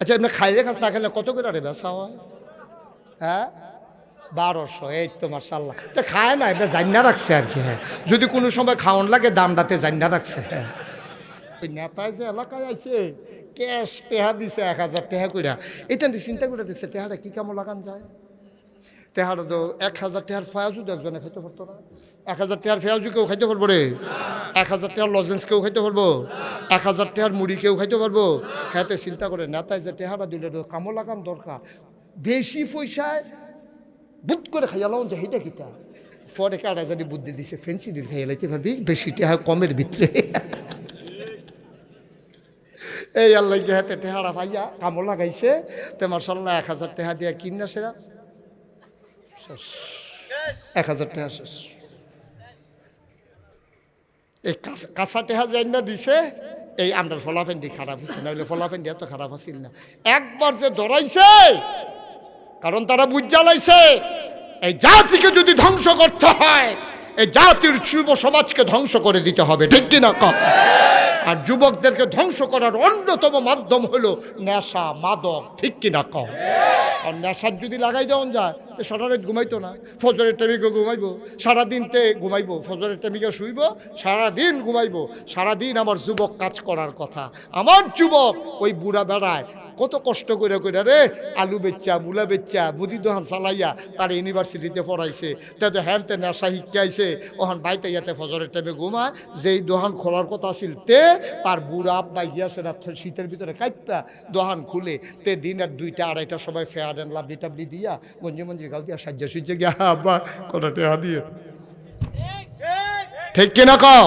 আচ্ছা এমনি খাইলে খাস না খেলে কত করে রে বেচা হয়? হ্যাঁ 1200। এই তো মাশাআল্লাহ। তো খায় না, এটা জান্না রাখছে আর কি। হ্যাঁ যদি কোনো সময় খাওয়ান লাগে দামটাতে জান্না রাখছে। হ্যাঁ ওই নেতায় যে এলাকায় আইছে ক্যাশ টেহা দিছে 1000 টেহা কইরা। এটা চিন্তা করে দেখছে টেহাটা কি কামো লাগান যায়। টেহাটা তো 1000 টেহার ফয়াজু তো একজনে খাইতে পারতো না। 1000 টেহার ফয়াজু কেউ খাইতে পারবো রে? 1000 টেহার লজেন্স কেউ খাইতে পারবো? 1000 টেহার মুড়ি কেউ খাইতে পারবো? হ্যাঁ চিন্তা করে নেতায় যে টেহাটা দিলে কামো লাগান দরকার। বেশি পয়সায় বুদ্ধ করে খাইয়ালাম যে সেইটা কিতা পরে কারা জানি বুদ্ধি দিছে ফেন্সি ডিল খাইয়া লাইতে পারবি বেশি টেহা কমের ভিতরে। এই আল্লাহ হাতে টেহারা ভাইয়া কামো লাগাইছে তে মাশাআল্লাহ 1000 টেহা দিয়া কিনা সেরা শেষ। 1000 টেহা শেষ। এই কাঁচা টেহা যাই না দিছে এই আমরা ফলাফেন্ডি খারাপ হয়েছে, নাহলে ফলাফেন্ডি এত খারাপ আছিল না। একবার যে দৌড়াইছে কারণ তারা বুঝা লাইছে এই জাতিকে যদি ধ্বংস করতে হয় এই জাতির যুব সমাজকে ধ্বংস করে দিতে হবে, ঠিক কিনা কম? আর যুবকদেরকে ধ্বংস করার অন্যতম মাধ্যম হলো নেশা মাদক, ঠিক কিনা কম? আর নেশার যদি লাগাই দেওয়া যায় সারা রাত ঘুমাইতো না, ফজরের টাইমিকে ঘুমাইবো, সারাদিনতে ঘুমাইবো, ফজরের টাইমিকে শুইব, সারাদিন ঘুমাইবো। সারাদিন আমার যুবক কাজ করার কথা। আমার যুবক ওই বুড়া বেড়ায় কত কষ্ট করে করে রে আলু বেচ্চা মূলা বেচ্চা মুদি দোকান চালাইয়া তার ইউনিভার্সিটিতে পড়াইছে। তাই তো হ্যানতে নেশা শিক্ষাইছে ওখান বাইতে ইয়াতে ফজরের টাইমে ঘুমায়। যেই দোকান খোলার কথা ছিল তে তার বুড়া আব্বা গিয়াছে না শীতের ভিতরে কাইপটা দোকান খুলে তে দিনের 2টা 2:30টার সময় ফেয়ার অ্যান্ড লাভলি টাবলি দিয়া মঞ্জি মঞ্জি গাও দিয়া সাজ্জা সুজ্জা গিয়া আব্বা কটা টেহা দিয়ে, ঠিক কিনা কও?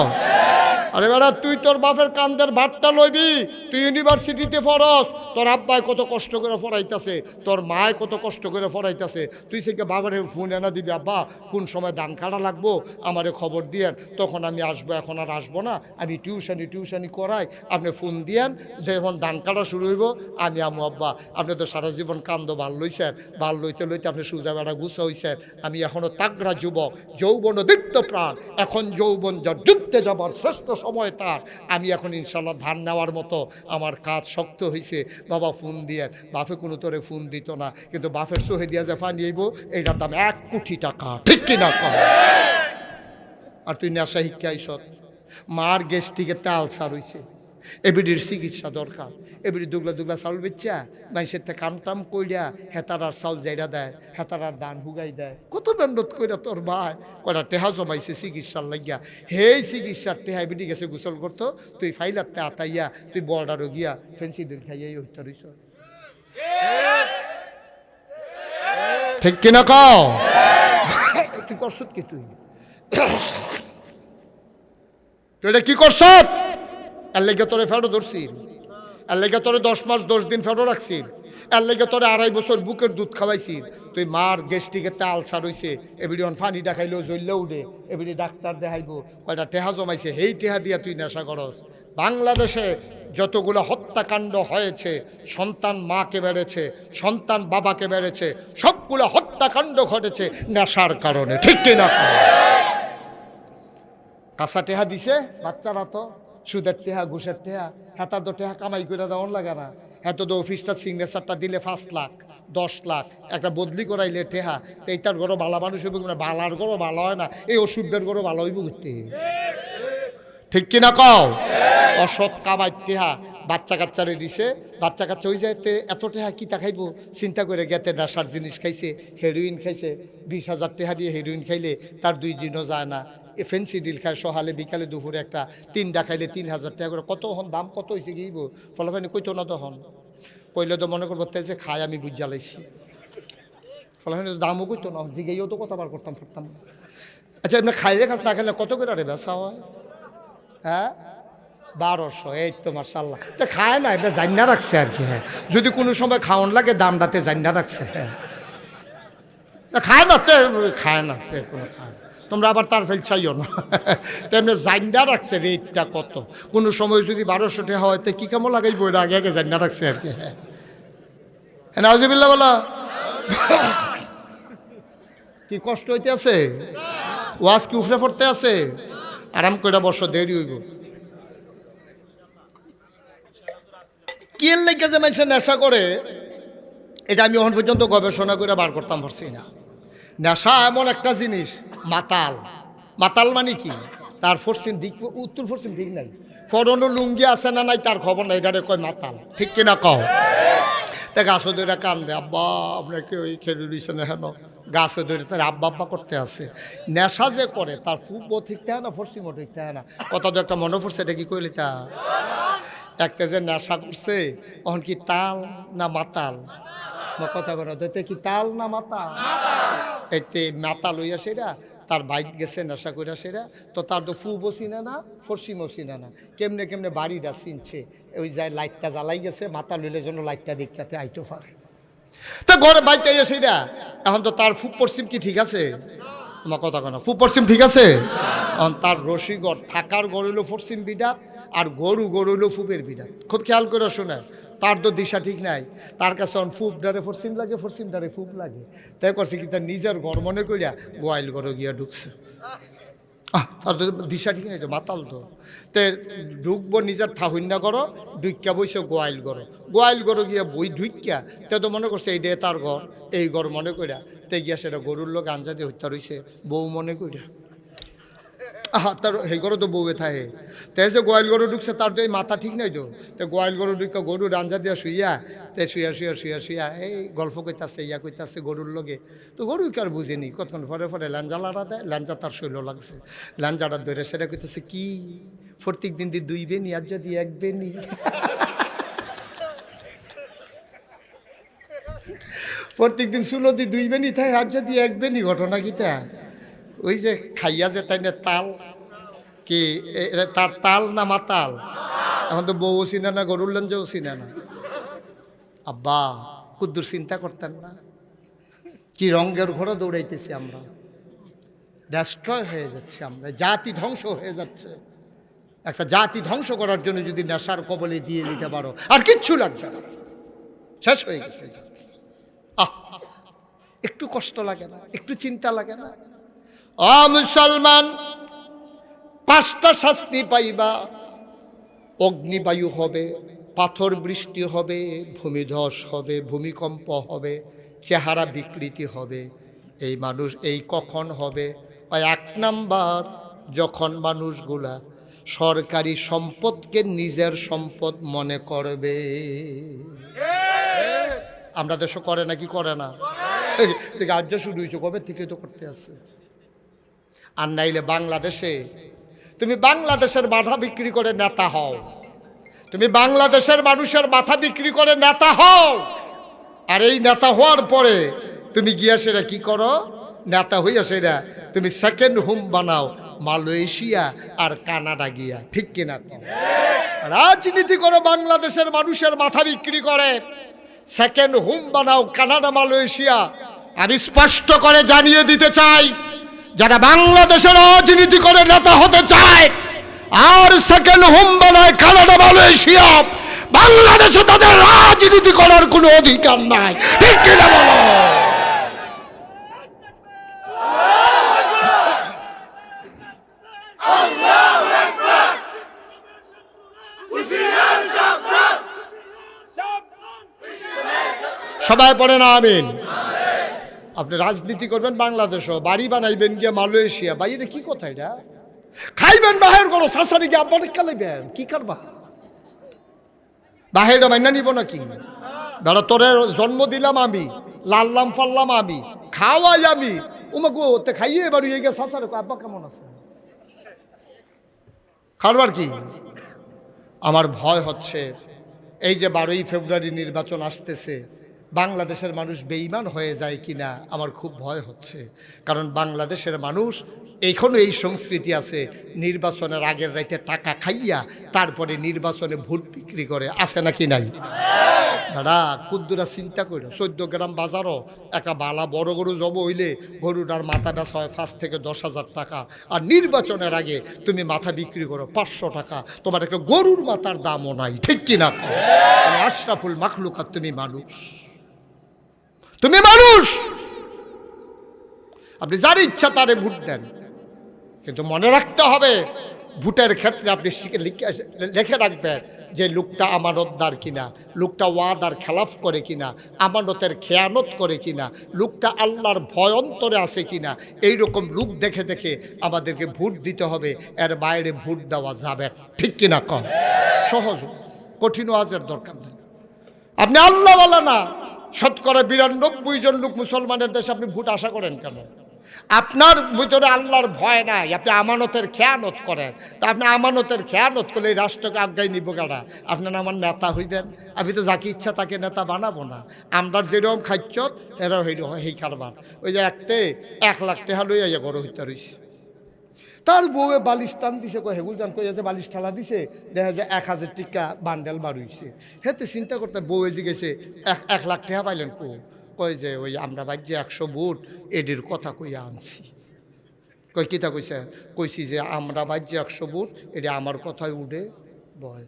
আরে বেড়া তুই তোর বাপের কান্দের ভাতটা লইবি, তুই ইউনিভার্সিটিতে পড়স, তোর আব্বাই কত কষ্ট করে পড়াইতেছে, তোর মায় কত কষ্ট করে পড়াইতেছে, তুই সেকে বাবারে ফোন এনে দিবি আব্বা কোন সময় ধান কাটা লাগবো আমারে খবর দিয়েন, তখন আমি আসবো, এখন আর আসবো না, আমি টিউশনি করাই, আপনি ফোন দিয়েন, যখন ধান কাটা শুরু হইব আমি আমু আব্বা। আপনি তো সারা জীবন কান্দ ভাল লইছেন, ভাল লইতে লইতে আপনি সুজা বেড়া গুছা হইছেন, আমি এখনো তাগড়া যুবক, যৌবন দীপ্ত প্রাণ, এখন যৌবন যা যুদ্ধে যাবার শ্রেষ্ঠ সময় তার, আমি এখন ইনশাল্লাহ ধান নেওয়ার মতো আমার কাজ শক্ত হয়েছে, বাবা ফোন দিয়ে। বাপে কোনো তোরে ফোন দিত না, কিন্তু বাপের চোহে দিয়া যে ফানি আইব এইটার দাম 1 কোটি টাকা, ঠিক কিনা কম? আর তুই নেশা শিক্ষা আইস, মার গ্যাস্ট্রিকের আলসার হইছে, এবিডির চিকিৎসা দরকার, এবিডি দুগলা চাউল বেচা মানুষের থেকে কামটাম কইরা হেতারার চাউল যাইরা দেয়, হেতারার দান হুগাই দেয়, কত মেহনত কইরা তোর ভাই কয়টা টেহা জমাইছে চিকিৎসার লাগিয়া, হেই চিকিৎসার টেহা এবিডি গেছে গোসল করতো, তুই ফাইলাতে আতাইয়া তুই বর্ডারও গিয়া ফেন্সিডিল খাইয়াই হইতে রইছ, ঠিক কিনা কও? তুই করছ কি? তুই এটা কি করছ? এর লেগে তোরে ফেরো ধরছি, এর লেগে তোরে 10 মাস 10 দিন ফেরো রাখছি, এর লেগে তোরে 2.5 বছর বুকের দুধ খাওয়াইছি। তুই মার গ্যাস্ট্রিকের আলসার হইছে, এবিডি ফানি দেখাইলেও জ্বললেও উঠে, এবিডি ডাক্তার দেখাইবো, কয়টা টেহা জমাইছে, হেই টেহা দিয়া তুই নেশা করস। বাংলাদেশে যতগুলো হত্যাকাণ্ড হয়েছে, সন্তান মাকে মেরেছে, সন্তান বাবাকে মেরেছে, সবগুলো হত্যাকাণ্ড ঘটেছে নেশার কারণে, ঠিক কিনা? কাঁচা টেহা দিছে বাচ্চারা তো সুদের টেহা ঘুষের টেহা, হেতার তো টেহা কামাই করে দেওয়ান লাগে না, এত তো অফিসটা সিগনেচারটা দিলে 5 লাখ 10 লাখ, একটা বদলি করাইলে টেহা, এইটার গরো ভালো মানুষ হইব না, বালার গরো ভালো হয় না, এই ওষুধের গরো ভালো হইব ঘুরতে, ঠিক কিনা কও? অসৎ কামাই টেহা বাচ্চা কাচ্চারে দিছে, বাচ্চা কাচ্চা হয়ে যাইতে এত টেহা কিতা খাইব চিন্তা করে গেতে নেশার জিনিস খাইছে, হেরোইন খাইছে, 20,000 টেহা দিয়ে হেরোইন খাইলে তার 2 দিনও যায় না, ফেন্সিডিল খায় সকালে বিকালে দুপুরে একটা, 3টা খাইলে 3,000 টাকা করে, কত হন দাম কত হয়েছে গিয়েব ফলাফানি কইতো না, তখন কইলে তো মনে করবো যে খায় আমি বুঝা লাইছি, ফলাফানি তো দামও কইতো না, জিগাইও তো কতবার করতাম ফেরতাম। আচ্ছা এমনি খাইলে খাস না খাইলে কত করে রে বেচা হয়? হ্যাঁ 1200। এই তো মাশাআল্লাহ। তো খায় না, এটা জান্না রাখছে আর কি। হ্যাঁ যদি কোনো সময় খাওয়ান লাগে দামটাতে জান্না রাখছে। হ্যাঁ খায় না, খায় না কোনো খায়, তোমরা আবার তার ফেল চাইও না, তেমনি জান্না রাখছে রেটটা কত, কোনো সময় যদি 1200 টাকা হয় তো কী কামো লাগাইব, এটা আগে আগে জান্না রাখছে আর কি। হ্যাঁ নাউজুবিল্লাহ বলা, কি কষ্ট হইতে আছে, ওয়াজ কি উফরে পড়তে আছে, আরাম করে বসো, দেরি হইব। কি এর লেগে যে মানুষের নেশা করে এটা আমি এখন পর্যন্ত গবেষণা করে বার করতাম পারছি না। নেশা এমন একটা জিনিস, মাতাল। মাতাল মানে কি? তার পশ্চিম দিক উত্তর পশ্চিম দিক নাই, ফরনো লুঙ্গি আছে না নাই তার খবর নাই, এটারে কয় মাতাল। ঠিক কিনা কও? তা গাছও ধরে কান্দে, আব্বা আপনাকে ওই খেলে দিচ্ছে না হেন, গাছে ধরে তার আব্বা আব্বা করতে আছে। নেশা যে করে তার পূর্ব ঠিক থাকে না, পশ্চিমও ঠিক থাকে না। কথা তো একটা মনে পড়ছে, এটা কি কইলি তা একটা যে নেশা করছে তখন কি তাল না মাতাল? কথা বলো তো, কি তাল না মাতাল? এতে মাতাল হইয়া সেটা তার বাইক গেছে নেশা কইরা সেরা, তো তার তো পূর্ব চিনে না পশ্চিমও চিনে না, কেমনে কেমনে বাড়িটা চিনছে, ওই যায় লাইটটা জ্বালাই গেছে, মাতাল হইলে জন্য লাইটটা দেখাতে আইতে পারে। তা ঘরে বাইকটা ইয়ে সেটা, এখন তো তার পূব পশ্চিম কি ঠিক আছে? আমার কথা কেন, পূব পশ্চিম ঠিক আছে? এখন তার রশিগড় থাকার গড় হইলো পশ্চিম বিরাট, আর গরু হইলো পূবের বিরাট। খুব খেয়াল করে শোনে, তার তো দিশা ঠিক নাই। তার কাছে পূব ডারে পশ্চিম লাগে, পশ্চিম ডারে পূব লাগে। তাই করছে কি, তার নিজের ঘর মনে করিয়া গোয়াইল ঘরে গিয়া ঢুকছে। তার তো দিশা ঠিক নাই, তো মাতাল তো। তে ঢুকবো নিজের ঠাহুন্যা করো, ঢুকিয়া বইছে গোয়াইল ঘর, গোয়াইল ঘরে গিয়া বই ঢুকিয়া তে তো মনে করছে এইটাই তার ঘর, এই ঘর মনে করিয়া তে গিয়া সেটা গরুর লোক আঞ্জা দিয়ে হত্যা রয়েছে বউ মনে করিয়া। তার সেই ঘরে তো বউয়ে থাকে। তাই যে গোয়াল গরু ঢুকছে তার তো এই মাথা ঠিক নাই তো। তো গোয়াল গরু ঢুকা গরু রাঞ্জা দিয়া শুইয়া, তে শুয়া এই গল্প কইতাছে, ইয়া কইতাছে গরুর লগে। তো গরু কি আর বুঝেনি, কতক্ষণ পরে ল্যাঞ্জা লাড়া দেয়, ল্যাঞ্জা তার শৈল লাগছে, ল্যাঞ্জাটা ধরে সেটা কইতাছে কি প্রত্যেক দিন দিয়ে 2 বেনি আর যদি 1 বেনি, প্রত্যেক দিন শুলো দি 2 বেনি থাকে আর যদি 1 বেনি, ঘটনা কিতা? ওই যে খাইয়া যে তাই না তাল, কি তার তাল না মাতাল? এখন তো বউ চিনে না, গরুর লেঞ্জাও চিনে না। আব্বা কুদ্দুর চিন্তা করতেন না কি রঙের ঘরে দৌড়াইতেছি আমরা, ডেস্ট্রয় হয়ে যাচ্ছে আমরা, জাতি ধ্বংস হয়ে যাচ্ছে। একটা জাতি ধ্বংস করার জন্য যদি নেশার কবলে দিয়ে দিতে পারো, আর কিচ্ছু লাগছে না, শেষ হয়ে গেছে। একটু কষ্ট লাগে না, একটু চিন্তা লাগে না? মুসলমান, 5টা শাস্তি পাইবা। অগ্নিবায়ু হবে, পাথর বৃষ্টি হবে, ভূমিধস হবে, ভূমিকম্প হবে, চেহারা বিকৃতি হবে। এই মানুষ এই কখন হবে? 1 নাম্বার, যখন মানুষগুলা সরকারি সম্পদকে নিজের সম্পদ মনে করবে। আমরা দেশে করে নাকি করে না? রাজ্য শুরু হয়েছে কবে থেকে তো করতে আছে। আর নাইলে বাংলাদেশে তুমি বাংলাদেশের মাথা বিক্রি করে নেতা হও, তুমি বাংলাদেশের মানুষের মাথা বিক্রি করে নেতা হও, আর এই নেতা হওয়ার পরে তুমি গিয়া সেটা কি করো? নেতা হইয়া সেটা তুমি সেকেন্ড হোম বানাও মালয়েশিয়া আর কানাডা গিয়া। ঠিক কিনা? রাজনীতি করে বাংলাদেশের মানুষের মাথা বিক্রি করে সেকেন্ড হোম বানাও কানাডা মালয়েশিয়া। আমি স্পষ্ট করে জানিয়ে দিতে চাই, যারা বাংলাদেশের রাজনীতি করে নেতা হতে চায় আর সেকেন্ড হোম বানায় কানাডা মালয়েশিয়া, বাংলাদেশে তাদের রাজনীতি করার কোনো অধিকার নাই। ঠিক কিনা বলো? সবাই পড়ে না আমিন। আপনি রাজনীতি করবেন বাংলাদেশও, বাড়ি বানাইবেন গিয়ে মালয়েশিয়া, ভাই এটা কি কথা? এটা খাইবেন বাহির করো, শাশুড়ি গিয়ে আপনার খাইবেন, কি করবা? বাহিরে মাইনা নিব নাকি? বেড়া তোরে জন্ম দিলাম আমি, লাললাম ফাললাম আমি, খাওয়াই আমি, উমাকে ওতে খাইয়ে এবার ইয়ে গিয়ে শাশুড়ি আব্বা কেমন আছে খাবার কি? আমার ভয় হচ্ছে এই যে 12ই ফেব্রুয়ারি নির্বাচন আসতেছে, বাংলাদেশের মানুষ বেঈমান হয়ে যায় কিনা আমার খুব ভয় হচ্ছে। কারণ বাংলাদেশের মানুষ এখনো এই সংস্কৃতি আছে, নির্বাচনের আগের রাতে টাকা খাইয়া তারপরে নির্বাচনে ভোট বিক্রি করে, আছে নাকি নাই? দাদা কুদ্দুরা চিন্তা করো, 14 গ্রাম বাজারও একটা বালা বড় গরু জব হইলে গরুটার মাথা বেচা হয় 5 থেকে 10,000 টাকা, আর নির্বাচনের আগে তুমি মাথা বিক্রি করো 500 টাকা, তোমার একটা গরুর মাথার দামও নাই। ঠিক কিনা? আশরাফুল মাখলুকাত, তুমি মানুষ, তুমি মানুষ, আপনি যার ইচ্ছা তারে ভোট দেন, কিন্তু মনে রাখতে হবে ভোটের ক্ষেত্রে আপনি লিখে রাখবেন যে লোকটা আমানতদার কিনা, লোকটা ওয়াদার খেলাফ করে কিনা, আমানতের খেয়ানত করে কিনা, লোকটা আল্লাহর ভয় অন্তরে আছে কিনা। এইরকম লোক দেখে দেখে আমাদেরকে ভোট দিতে হবে, এর বাইরে ভোট দেওয়া যাবে না। ঠিক কিনা কম? সহজ, কঠিন ওয়াজের দরকার নেই। আপনি আল্লাহওয়ালা না, শতকরা 92 জন লোক মুসলমানের দেশে আপনি ভোট আশা করেন কেন? আপনার ভিতরে আল্লাহর ভয় নাই, আপনি আমানতের খেয়ানত করেন। তা আপনি আমানতের খেয়ানত করলে এই রাষ্ট্রকে আজ্ঞায় নিব কারা? আপনার আমার নেতা হইবেন? আমি তো যাকে ইচ্ছা তাকে নেতা বানাবো না। আমরা যেরকম খাচ্ছ এরা হইল এই কারবার। ওই যে 1 লাখ টাকা লইয়া গড় হইতে রইছে, তার বউয়ে বালিশ টান দিছে, কয় হেগুল জান কই যে বালিশ ঠালা দিছে, দেখা যায় 1000 টাকা বান্ডেল বার হইছে। হেতে চিন্তা করতে বউয়ে জিগেছে 1 লাখ টাকা পাইলেন কো? কয় যে ওই আমরা বাজ্যে 100 বুট এডির কথা কইয়া আনছি। কই কিতা কইছে? কইছি যে আমরা বাজ্যে 100 বুট এটি আমার কথায় উড়ে বয়,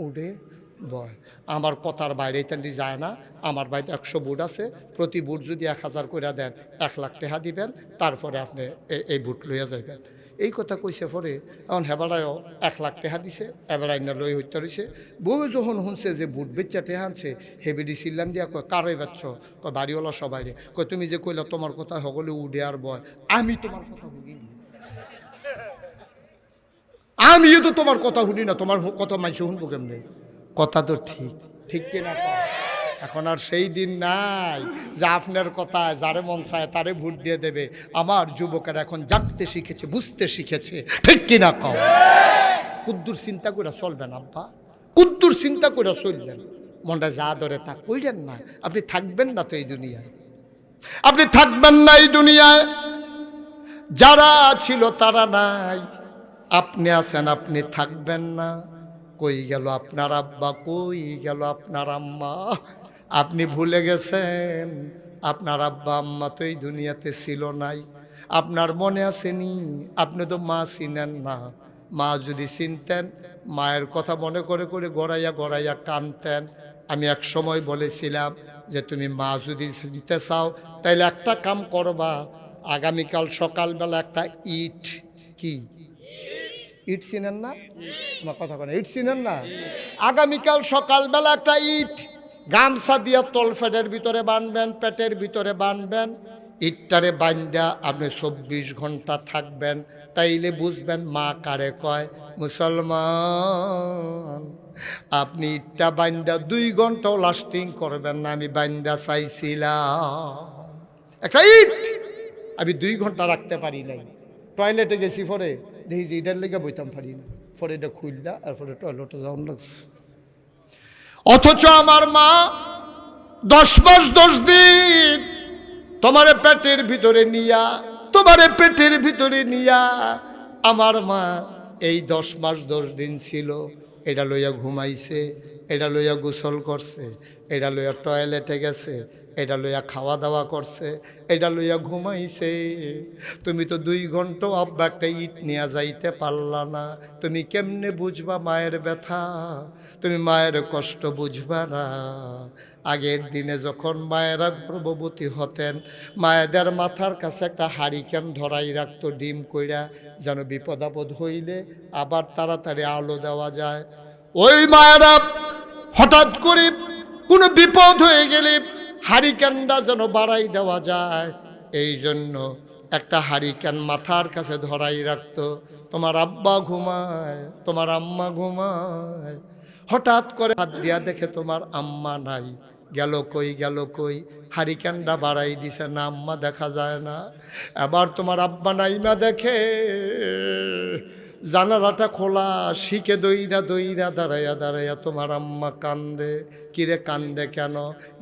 উড়ে বয়, আমার কথার বাইরে তেমনি যায় না। আমার বাড়িতে 100 বুট আছে, প্রতি বুট যদি 1000 করে দেন 1 লাখ টাকা দিবেন, তারপরে আপনি এই বুট লইয়া যাইবেন। এই কথা কইছে পরে এখন হেবাড়ায়ও 1 লাখ টাকা দিছে, এবারে না লই হইতে রইছে। বউ যখন শুনছে যে বুট বেচা টাকা আনছে, হেবিডি চিল্লান দিয়া কয় কারে বেচছ? কয় বাড়িওয়ালা সবাই। কয় তুমি যে কইলা তোমার কথা সকলে উডে আর বয়, আমি তোমার কথা শুনি, আমিও তো তোমার কথা শুনি না, তোমার কথা মাইসে শুনবো কেমনে? কথা তো ঠিক, ঠিক কিনা? এখন আর সেই দিন নাই যে আপনার কথা যারে মন চায় তারে ভোট দিয়ে দেবে। আমার যুবকেরা এখন জানতে শিখেছে, বুঝতে শিখেছে, ঠিক কিনা কও? কুদ্দুর চিন্তা করে চলবেন আব্বা, কুদ্দুর চিন্তা করে চলবেন। মনটা যা ধরে তা কইলেন না। আপনি থাকবেন না তো এই দুনিয়ায়, আপনি থাকবেন না এই দুনিয়ায়। যারা ছিল তারা নাই, আপনি আছেন, আপনি থাকবেন না। কই গেল আপনার আব্বা, কই গেল আপনার আম্মা? আপনি ভুলে গেছেন আপনার আব্বা আম্মা তো এই দুনিয়াতে ছিল নাই। আপনার মনে আসেনি? আপনি তো মা চিনেন না। মা যদি চিনতেন, মায়ের কথা মনে করে করে গড়াইয়া গড়াইয়া কানতেন। আমি এক সময় বলেছিলাম যে তুমি মা যদি চিনতে চাও তাইলে একটা কাম করবা, আগামীকাল সকালবেলা একটা ইট, কি ইট চিনেন না? আমার কথা কেন, ইট চিনেন না? আগামীকাল সকালবেলা একটা ইট গামছা দিয়া তলফেটের ভিতরে বানবেন, পেটের ভিতরে বানবেন। ইটটারে বান্ধা আপনি 24 ঘন্টা থাকবেন, তাইলে বুঝবেন মা কারে কয়। মুসলমান, আপনি ইটটা বান্ধা 2 ঘন্টাও লাস্টিং করবেন না। আমি বান্ধা চাইছিলাম একটা ইট, আমি 2 ঘন্টা রাখতে পারি নাই। টয়লেটে গেছি, পরে দেখি যে এটার লেগে বইতাম পারি না, পরে এটা খুললা আর পরে টয়লেটে যাওয়ার লাগছে। অথচ আমার মা 10 মাস 10 দিন তোমারে পেটের ভিতরে নিয়া, তোমারে পেটের ভিতরে নিয়া আমার মা এই 10 মাস 10 দিন ছিল। এটা লইয়া ঘুমাইছে, এটা লইয়া গোসল করছে, এটা লইয়া টয়লেটে গেছে, এটা লইয়া খাওয়া দাওয়া করছে, এটা লইয়া ঘুমাইছে। তুমি তো 2 ঘন্টাও আব্বা একটা ইট নিয়ে যাইতে পারলা না। তুমি কেমনে বুঝবা মায়ের ব্যথা? তুমি মায়ের কষ্ট বুঝবা না। আগের দিনে যখন মায়েরা গর্ভবতী হতেন, মায়েদের মাথার কাছে একটা হারিকেন ধরাই রাখতো ডিম কইরা, যেন বিপদ আপদ হইলে আবার তাড়াতাড়ি আলো দেওয়া যায়। ওই মায়েরা হঠাৎ করে কোনো বিপদ হয়ে গেলে হারিকেনটা যেন বাড়াই দেওয়া যায়, এই জন্য একটা হারিকেন মাথার কাছে ধরাই রাখতো। তোমার আব্বা ঘুমায়, তোমার আম্মা ঘুমায়, হঠাৎ করে হাত দিয়া দেখে তোমার আম্মা নাই। গেল কই, গেল কই? হারিকেনটা বাড়াই দিছে না, আম্মা দেখা যায় না। এবার তোমার আব্বা নাইমা দেখে জানালাটা খোলা, শিখে দইরা দইরা দাঁড়াইয়া দাঁড়াইয়া তোমার আম্মা কান্দে। কিরে কান্দে কেন?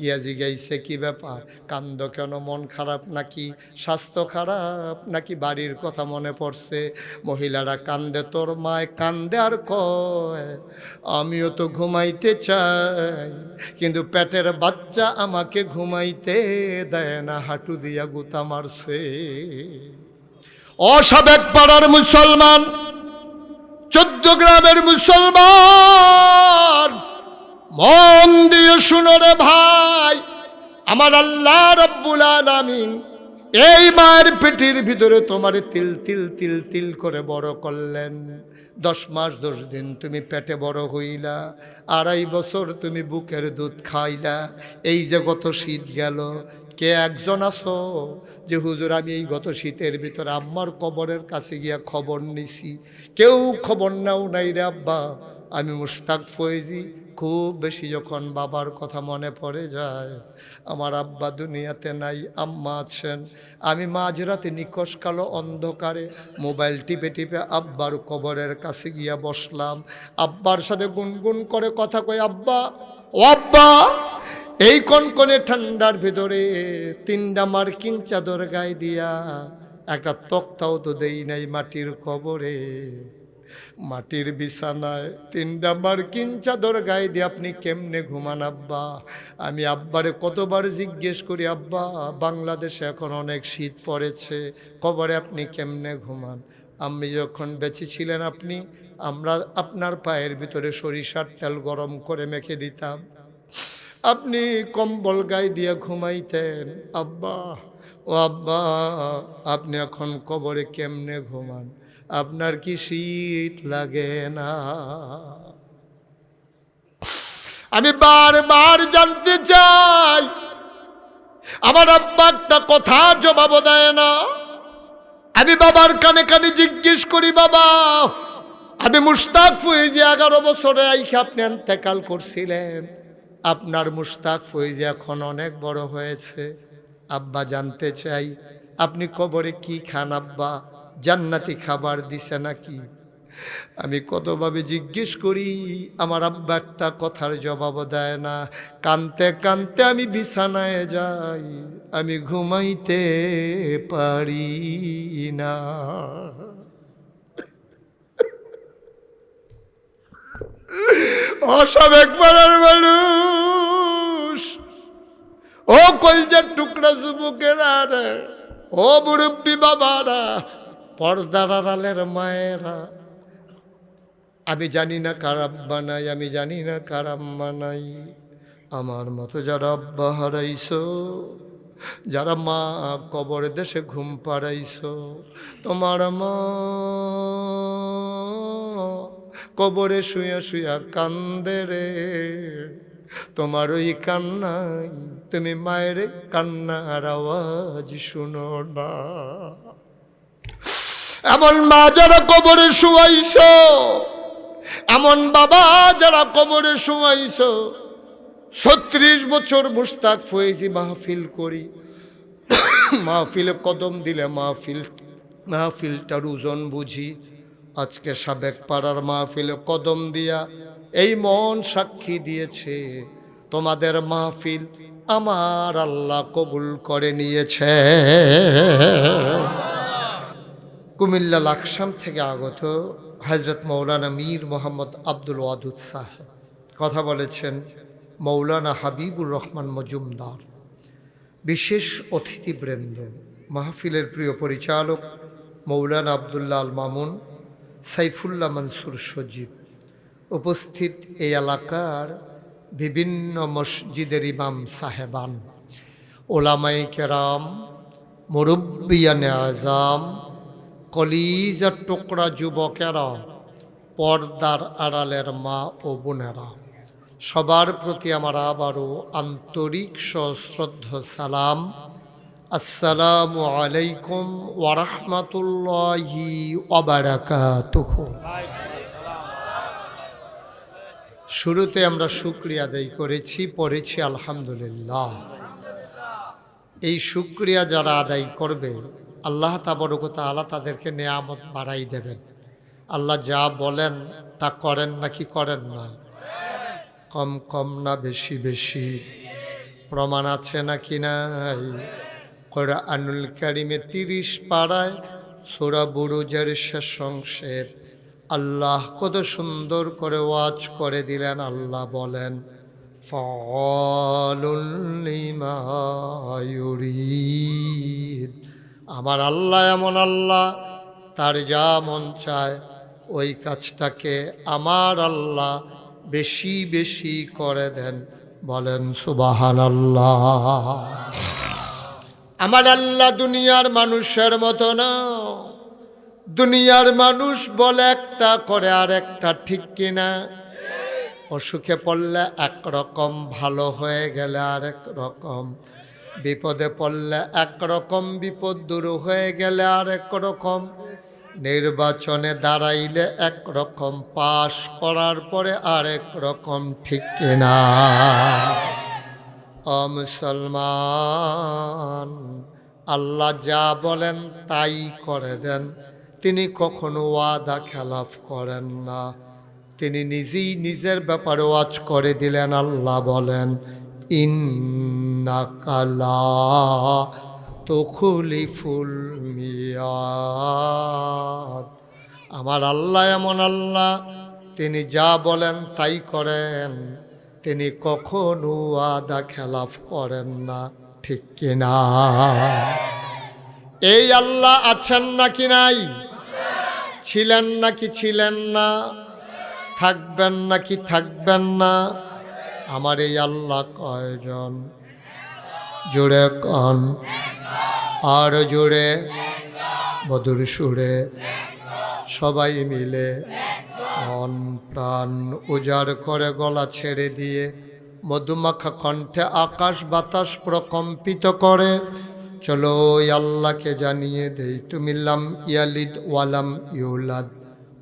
ইয়া জিগাইছে কি ব্যাপার, কান্দ কেন? মন খারাপ নাকি, স্বাস্থ্য খারাপ নাকি, বাড়ির কথা মনে পড়ছে? মহিলারা কান্দে, তোর মায় কান্দে আর কয় আমিও তো ঘুমাইতে চাই, কিন্তু পেটের বাচ্চা আমাকে ঘুমাইতে দেয় না, হাঁটু দিয়া গুতা মারছে। অসাবেক পাড়ার মুসলমান, 14 গ্রামের মুসলমান, মন দিয়ে শুনো রে ভাই, আমার আল্লাহ রাব্বুল আলামিন এই মায়ের পেটের ভিতরে তোমারে তিল তিল তিল তিল করে বড় করলেন। 10 মাস 10 দিন তুমি পেটে বড় হইলা, 2.5 বছর তুমি বুকের দুধ খাইলা। এই যে গত শীত গেল, কে একজন আছো যে হুজুর আমি এই গত শীতের ভিতরে আম্মার কবরের কাছে গিয়া খবর নিছি? কেউ খবর নাও নাই রে আব্বা। আমি মুশতাক ফয়েজি, খুব বেশি যখন বাবার কথা মনে পড়ে যায়, আমার আব্বা দুনিয়াতে নাই, আম্মা আছেন, আমি মাঝরাতে নিকশ কালো অন্ধকারে মোবাইল টিপে টিপে আব্বার কবরের কাছে গিয়া বসলাম। আব্বার সাথে গুনগুন করে কথা কই, আব্বা ও আব্বা, এই কনকনে ঠান্ডার ভিতরে 3টা মার্কিন চাদর গায়ে দিয়া, একটা তক্তাও তো দেই নাই মাটির কবরে, মাটির বিছানায় 3টা মার্কিন চাদর গায়ে দিয়ে আপনি কেমনে ঘুমান আব্বা? আমি আব্বারে কতবার জিজ্ঞেস করি, আব্বা বাংলাদেশে এখন অনেক শীত পড়েছে, কবরে আপনি কেমনে ঘুমান? আমি যখন বেঁচে ছিলেন আমরা আপনার পায়ের ভিতরে সরিষার তেল গরম করে মেখে দিতাম, আপনি কম্বল গায়ে দিয়ে ঘুমাইতেন। আব্বা ও আব্বা, আপনি এখন কবরে কেমনে ঘুমান? আপনার কি শীত লাগে না? আমি বারবার জানতে চাই, আমার আব্বা একটা কথার জবাব দেয় না। আমি বাবার কানে কানে জিজ্ঞেস করি, বাবা আমি মুশতাক ফয়েজি 11 বছরে আইখা আপনি ইন্তেকাল করছিলেন, আপনার মুশতাক ফয়েজি এখন অনেক বড় হয়েছে, আব্বা জানতে চাই আপনি কবরে কি খান আব্বা? জান্নাতি খাবার দিছে নাকি? আমি কতভাবে জিজ্ঞেস করি, আমার আব্বা একটা কথার জবাব দেয় না। কানতে কানতে আমি বিছানায় যাই, আমি ঘুমাইতে পারি না। অসাবেক পাড়ার মানুষ, ও কলজার টুকরা যুবকেরা রে, ও মুরব্বী বাবারা, পর্দার আড়ালের মায়েরা, আমি জানি না কার আব্বা নাই, আমি জানি না কার আম্মা নাই। আমার মতো যারা আব্বা হারাইছো, যারা মা কবর দেশে ঘুম পাড়াইছো, তোমার মা কবরে শুয়া শুয়া কান্দে রে, তোমার ওই কান্নাই তুমি মায়ের কান্নার আওয়াজ শুনো না। এমন মা যারা কবরে শুয়াইছো, এমন বাবা যারা কবরে শুয়াইছো, 36 বছর মুশতাক ফয়েজি মাহফিল করি, মাহফিলে কদম দিলে মাহফিলটার ওজন বুঝি। আজকে সাবেক পাড়ার মাহফিলে কদম দিয়া এই মন সাক্ষী দিয়েছে, তোমাদের মাহফিল আমার আল্লাহ কবুল করে নিয়েছে। কুমিল্লা লাকসাম থেকে আগত হযরত মৌলানা মীর মোহাম্মদ আব্দুল ওয়াদুদ সাহেব কথা বলেছেন, মৌলানা হাবিবুর রহমান মজুমদার, বিশেষ অতিথিবৃন্দ, মাহফিলের প্রিয় পরিচালক মৌলানা আবদুল্লাহ আল মামুন, সাইফুল্লাহ মনসুর সজীব, উপস্থিত এই এলাকার বিভিন্ন মসজিদের ইমাম সাহেবান, ওলামায়ে কেরাম, মুরব্বিয়ানে আযাম, কলিজার টুকরা যুবকেরা, পর্দার আড়ালের মা ও বোনেরা, সবার প্রতি আমার আবারও আন্তরিক সশ্রদ্ধ সালাম। আসসালামু আলাইকুম ওয়া রাহমাতুল্লাহি ওয়া বারাকাতুহু। শুরুতে আমরা শুকরিয়া আদায় করেছি, পড়েছি আলহামদুলিল্লাহ। এই শুকরিয়া যারা আদায় করবে, আল্লাহ তাবারক ওয়া তাআলা তাদেরকে নেয়ামত বাড়াই দেবেন। আল্লাহ যা বলেন তা করেন নাকি করেন না? কম কম না বেশি বেশি? প্রমাণ আছে নাকি নাই? কোরআনুল কারীমে 30 পারায় সূরা বুরুজের শেষ অংশে আল্লাহ কত সুন্দর করে ওয়াজ করে দিলেন। আল্লাহ বলেন, ফাআলুল লিমা ইউরিদ। আমার আল্লাহ এমন আল্লাহ, তার যা মন চায় ওই কাজটাকে আমার আল্লাহ বেশি বেশি করে দেন। বলেন সুবহানাল্লাহ। আমার আল্লাহ দুনিয়ার মানুষের মতো না, দুনিয়ার মানুষ বলে একটা করে আর একটা, ঠিক কিনা? অসুখে পড়লে একরকম, ভালো হয়ে গেলে আরেক রকম, বিপদে পড়লে একরকম, বিপদ দূর হয়ে গেলে আরেক রকম, নির্বাচনে দাঁড়াইলে একরকম, পাশ করার পরে আরেক রকম, ঠিক কিনা? ও মুসলমান, আল্লাহ যা বলেন তাই করে দেন। তিনি কখনো ওয়াদা খেলাফ করেন না। তিনি নিজেই নিজের ব্যাপারে ওয়াজ করে দিলেন। আল্লাহ বলেন, ইন্নাকা লা তুখলিফুল মিয়াদ। আমার আল্লাহ এমন আল্লাহ, তিনি যা বলেন তাই করেন। তিনি কখনো ওয়াদা খেলাফ করেন না, ঠিক কিনা? এই আল্লাহ আছেন নাকি নাই? ছিলেন নাকি ছিলেন না? থাকবেন নাকি থাকবেন না? আমার এই আল্লাহ কয়জন? জোরে কন, আর জোরে, মধুর সুরে, সবাই মিলে মন প্রাণ উজাড় করে গলা ছেড়ে দিয়ে মধুমাখা কণ্ঠে আকাশ বাতাস প্রকম্পিত করে চলো ওই আল্লাহকে জানিয়ে দেই, তুমি লাম ইয়ালিদ ওয়ালাম ইউলাদ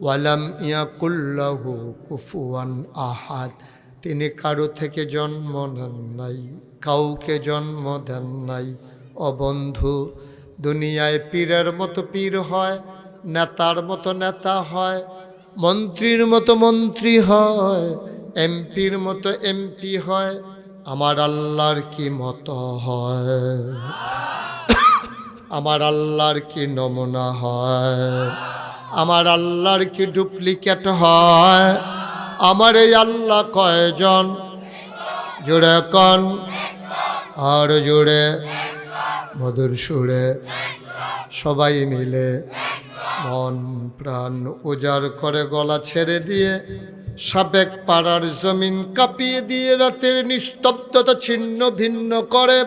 ওয়ালাম ইয়াকুল্লাহু কুফুয়ান আহাদ। তিনি কারো থেকে জন্ম নেন নাই, কাউকে জন্ম দেন নাই। ও বন্ধু, দুনিয়ায় পীরের মতো পীর হয়, নেতার মতো নেতা হয়, মন্ত্রীর মতো মন্ত্রী হয়, এমপির মতো এমপি হয়। আমার আল্লাহর কি মতো হয়? আমার আল্লাহর কি নমুনা হয়? আমার আল্লাহর কি ডুপ্লিকেট হয়? আমার এই আল্লাহ কয়জন? জোরে কন, আর জোরে, মধুর সুরে, সবাই মিলে মন প্রাণ উজাড় করে গলা ছেড়ে দিয়ে সাবেক পাড়ার জমিন কাঁপিয়ে দিয়ে রাতের নিস্তব্ধতা ছিন্ন ভিন্ন করে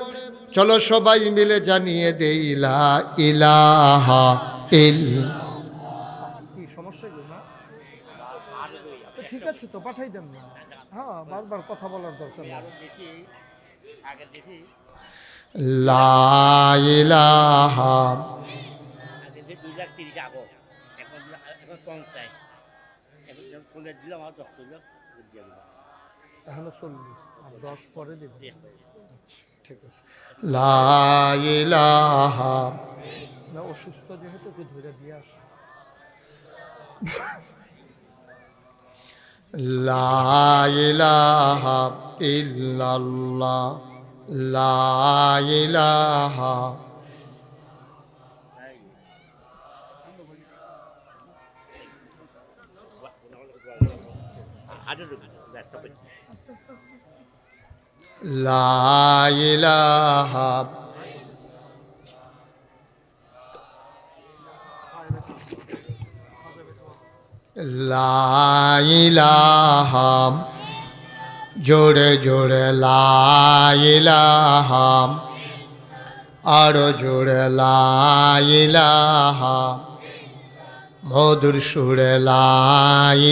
চলো সবাই মিলে জানিয়ে দেই লা ইলাহা কি সমস্যা কি না? ঠিক আছে তো পাঠাই দেন না। হ্যাঁ, বারবার কথা বলার দরকার নেই। লা ইলাহা এখনো 40 আর 10 পরে দেব। ঠিক আছে। লা ইলাহা, না অসুস্থ যেহেতু কি ধরে দিয়ে আসে। লা ইলাহা ইল্লাল্লাহ, লা ইলাহা লা ইলাহা লা ইলাহা, জোরে জোরে লা ইলাহা, আরো জোরে লা ইলাহা, মধুর সুরে লা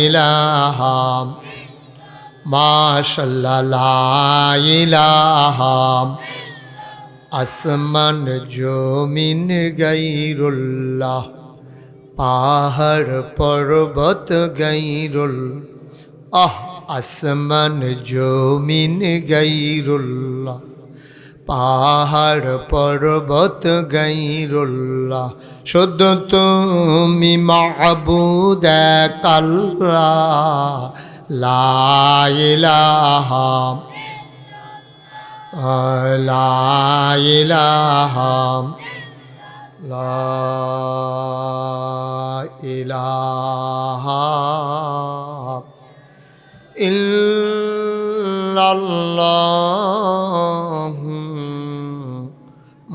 ইলাহা, মাশাআল্লাহ লা ইলাহা। আসমান জমিন গায়রুল্লাহ, পাহাড় পর্বত গায়রুল, আসমান জমিন গায়রুল্লাহ, পাহাড় পর্বত গায়রুল্লাহ, শুধু তুমি মাবুদ এক আল্লাহ, লা ইলাহা লা ইলাহা লা ইলাহা ইল্লাল্লাহ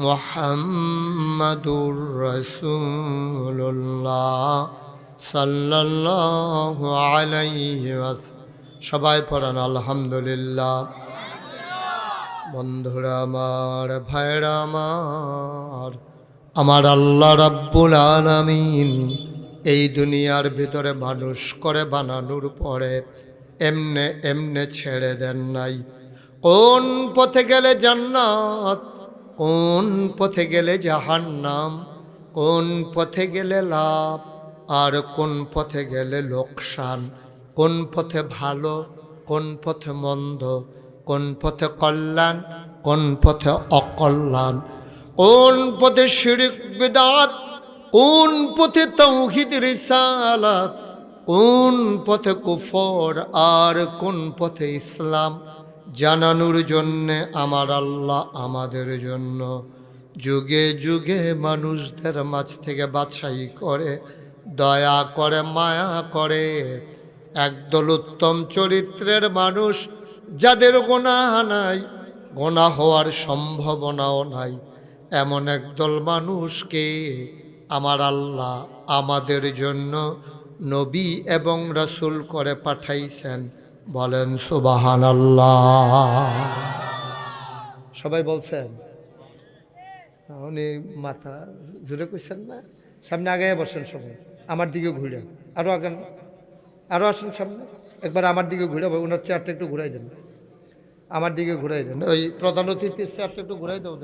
মুহাম্মাদুর রাসূলুল্লাহ সাল্লাল্লাহু আলাইহি ওয়াসাল্লাম। সবাই পড়ান আলহামদুলিল্লাহ। বন্ধুরা আমার, ভাইরা আমার, আমার আল্লাহ রাব্বুল আলামিন এই দুনিয়ার ভিতরে মানুষ করে বানানোর পরে এমনে এমনে ছেড়ে দেন নাই। কোন পথে গেলে জান্নাত, কোন পথে গেলে জাহান্নাম, কোন পথে গেলে লাভ আর কোন পথে গেলে লোকসান, কোন পথে ভালো কোন পথে মন্দ, কোন পথে কল্যাণ কোন পথে অকল্যাণ, কোন পথে শিরক বিদআত, কোন পথে তাওহীদ রিসালাত, কোন পথে কুফর আর কোন পথে ইসলাম জানানোর জন্যে আমার আল্লাহ আমাদের জন্য যুগে যুগে মানুষদের মাঝ থেকে বাছাই করে, দয়া করে, মায়া করে একদল উত্তম চরিত্রের মানুষ, যাদের গুনাহ নাই, গুনাহ হওয়ার সম্ভাবনাও নাই, এমন একদল মানুষকে আমার আল্লাহ আমাদের জন্য নবী এবং রাসূল করে পাঠাইছেন। বলেন সুবহানাল্লাহ। সবাই বলছেন? উনি মাথা জুড়ে কইছেন না? সামনে আগে বসেন সবাই, আমার দিকে ঘুরে, আরো আগান, আরো আসেন সামনে, একবার আমার দিকে ঘুরে, ওনার চেয়ারটা একটু ঘুরাই দেন, আমার দিকে ঘুরাই দেন, ওই প্রধান অতিথির চেয়ারটা একটু ঘুরাই দাও,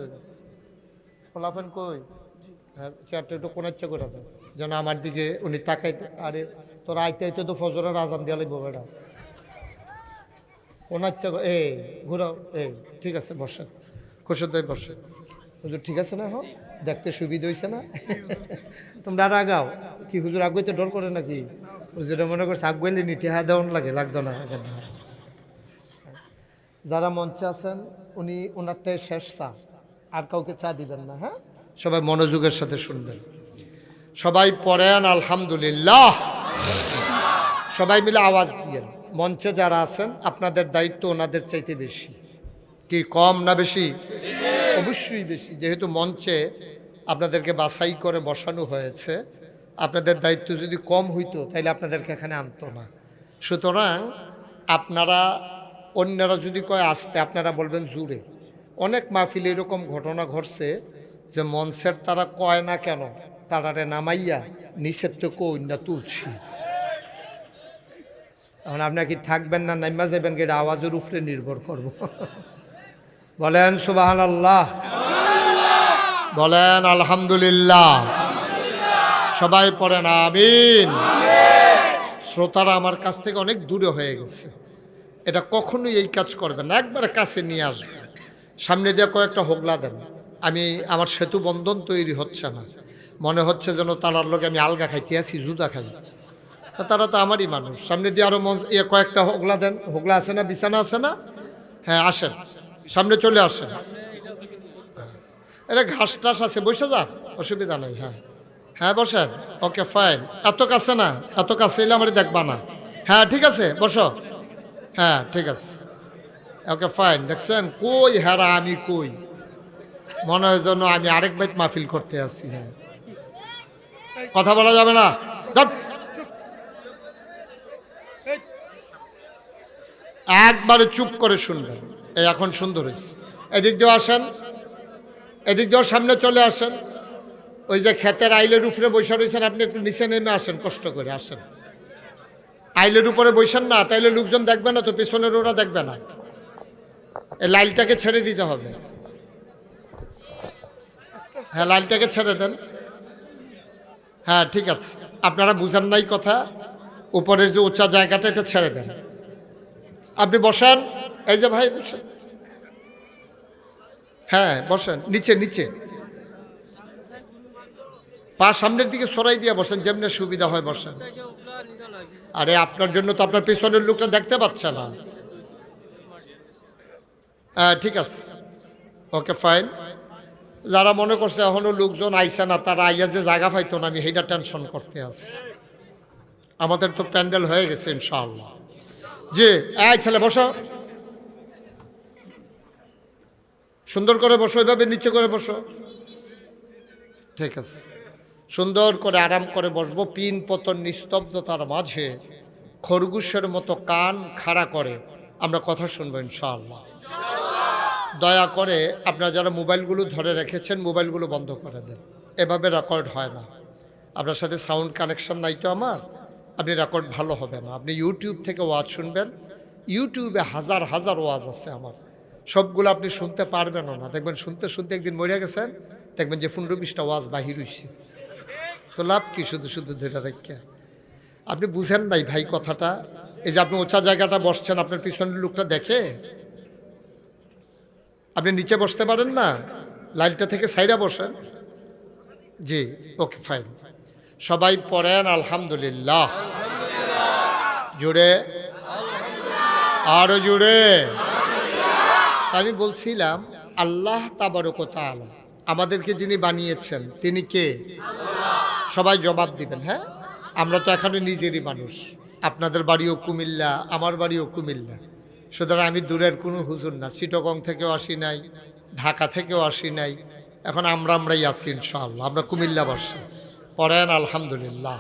খোলাফেন কই, হ্যাঁ চেয়ারটা একটু কোন ইচ্ছা করে দেন যেন আমার দিকে উনি তাকাইতে। আরে তোর আইতে আইতে তো ফজরের আজান দিয়া লাগবো বেটা, কোন ইচ্ছা করে, এই ঘুরাও, এই ঠিক আছে বসেন, খুশির দায় বসেন, হুজুর ঠিক আছে না? হোক দেখতে সুবিধা হয়েছে না? তোমরা আর আগাও কি? হুজুর আগুইতে ডর করে নাকি? হুজুরে মনে করছে আগুইলে নিতে হ্যাঁ দেওয়ান লাগে, লাগতো না। যারা মঞ্চে আছেন উনি ওনারটাই শেষ চা, আর কাউকে চা দিবেন না। হ্যাঁ, সবাই মনোযোগের সাথে শুনবেন। সবাই পড়েন আলহামদুলিল্লাহ, সবাই মিলে আওয়াজ দিয়েন। মঞ্চে যারা আছেন আপনাদের দায়িত্ব ওনাদের চাইতে বেশি, কি কম না বেশি? অবশ্যই বেশি, যেহেতু মঞ্চে আপনাদেরকে বাছাই করে বসানো হয়েছে। আপনাদের দায়িত্ব যদি কম হইতো তাহলে আপনাদেরকে এখানে আনতো না। সুতরাং আপনারা, অন্যরা যদি কয় আসতে, আপনারা বলবেন জুড়ে। অনেক মাহফিলে এরকম ঘটনা ঘটছে যে মঞ্চের তারা কয় না কেন, তারারে নামাইয়া নিচের তো কই না তুলছি। এখন আপনার কি থাকবেন না নাইমা যাবেন, এটা আওয়াজের উপরে নির্ভর করব। বলেন সুবহানাল্লাহ, বলেন আলহামদুলিল্লাহ, সবাই পড়েন আমিন। শ্রোতারা আমার কাছ থেকে অনেক দূরে হয়ে গেছে, এটা কখনোই এই কাজ করবেন না, একবারে কাছে নিয়ে আসবেন। সামনে দিয়ে কয়েকটা হোগলা দেন। আমার সেতু বন্ধন তৈরি হচ্ছে না, মনে হচ্ছে যেন তারার লোক আমি আলগা খাইতে আছি, জুদা খাই। তারা তো আমারই মানুষ। সামনে দিয়ে আরো কয়েকটা হোগলা দেন। হোগলা আছে না, বিছানা আছে না? হ্যাঁ আসেন, সামনে চলে আসেন। এটা ঘাস টাস আছে, বসে যান, অসুবিধা নেই। হ্যাঁ হ্যাঁ বসেন, ওকে ফাইন। এত কাছে না, এত কাছে এলে আমার দেখবা না। হ্যাঁ ঠিক আছে বসো, হ্যাঁ ঠিক আছে, ওকে ফাইন। দেখছেন কই হেরা আমি কই, মনে হয় যেন আমি আরেক বাইত মাহফিল করতে আসছি। হ্যাঁ কথা বলা যাবে না, একবারে চুপ করে শুনবেন। এই এখন সুন্দর হয়েছে, এদিক দিয়ে আসেন, এদিক দিয়ে সামনে চলে আসেন। ওই যে ক্ষেতের আইলের উপরে বসে রয়েছেন, আপনি একটু নিচে নেমে আসেন, কষ্ট করে আসেন। আইলের উপরে বসেন না, তাইলে লোকজন দেখবে না তো, পিছনের ওরা দেখবে না। এই লাইলটাকে ছেড়ে দিতে হবে। হ্যাঁ লাইলটাকে ছেড়ে দেন। হ্যাঁ ঠিক আছে, আপনারা বুঝেন নাই কথা, উপরের যে উঁচা জায়গাটা এটা ছেড়ে দেন। আপনি বসেন, এই যে ভাই বসেন, হ্যাঁ বসেন, নিচে নিচে পা সামনের দিকে সরাই দিয়ে বসেন, যেমনি সুবিধা হয় বসেন। আরে আপনার জন্য তো আপনার পিছনের লোকটা দেখতে পাচ্ছে না। হ্যাঁ ঠিক আছে, ওকে ফাইন। যারা মনে করছে এখনো লোকজন আইসে না, তারা আইয়া যে জায়গা পাইতো না, আমি সেইটা টেনশন করতে আছি। আমাদের তো প্যান্ডেল হয়ে গেছে ইনশাআল্লাহ। যে এই ছেলে বসো, সুন্দর করে বসো, ওইভাবে নিচে করে বসো, ঠিক আছে। সুন্দর করে আরাম করে বসবো। পিন পতন নিস্তব্ধতার মাঝে খরগোশের মতো কান খাড়া করে আমরা কথা শুনবো ইনশাআল্লাহ। দয়া করে আপনারা যারা মোবাইলগুলো ধরে রেখেছেন, মোবাইলগুলো বন্ধ করে দেন, এভাবে রেকর্ড হয় না। আপনার সাথে সাউন্ড কানেকশন নাই তো আমার, আপনি রেকর্ড ভালো হবে না। আপনি ইউটিউব থেকে ওয়াজ শুনবেন, ইউটিউবে হাজার হাজার ওয়াজ আছে আমার, সবগুলো আপনি শুনতে পারবেনও না। দেখবেন শুনতে শুনতে একদিন মরে গেছেন, দেখবেন যে 15-20টা ওয়াজ বাহির হইছে। তো লাভ কি শুধু শুধু ধরে রেখে? আপনি বুঝেন নাই ভাই কথাটা। এই যে আপনি ওচা জায়গাটা বসছেন, আপনার পিছনের লোকটা দেখে আপনি নিচে বসতে পারেন না, লাইনটা থেকে সাইডা বসেন। জি, ওকে, ফাইন। সবাই পড়েন আলহামদুলিল্লাহ। জুড়ে, আরো জুড়ে। আমি বলছিলাম আল্লাহ তাবারক ওয়া তাআলা আমাদেরকে যিনি বানিয়েছেন তিনি কে? সবাই জবাব দিবেন। হ্যাঁ, আমরা তো এখানে নিজেরই মানুষ। আপনাদের বাড়িও কুমিল্লা, আমার বাড়িও কুমিল্লা, সুতরাং আমি দূরের কোনো হুজুর না। চিটাগং থেকেও আসি নাই, ঢাকা থেকেও আসি নাই, এখন আমরাই আছি ইনশাআল্লাহ। আমরা কুমিল্লাবাসী। পড়েন আলহামদুলিল্লাহ।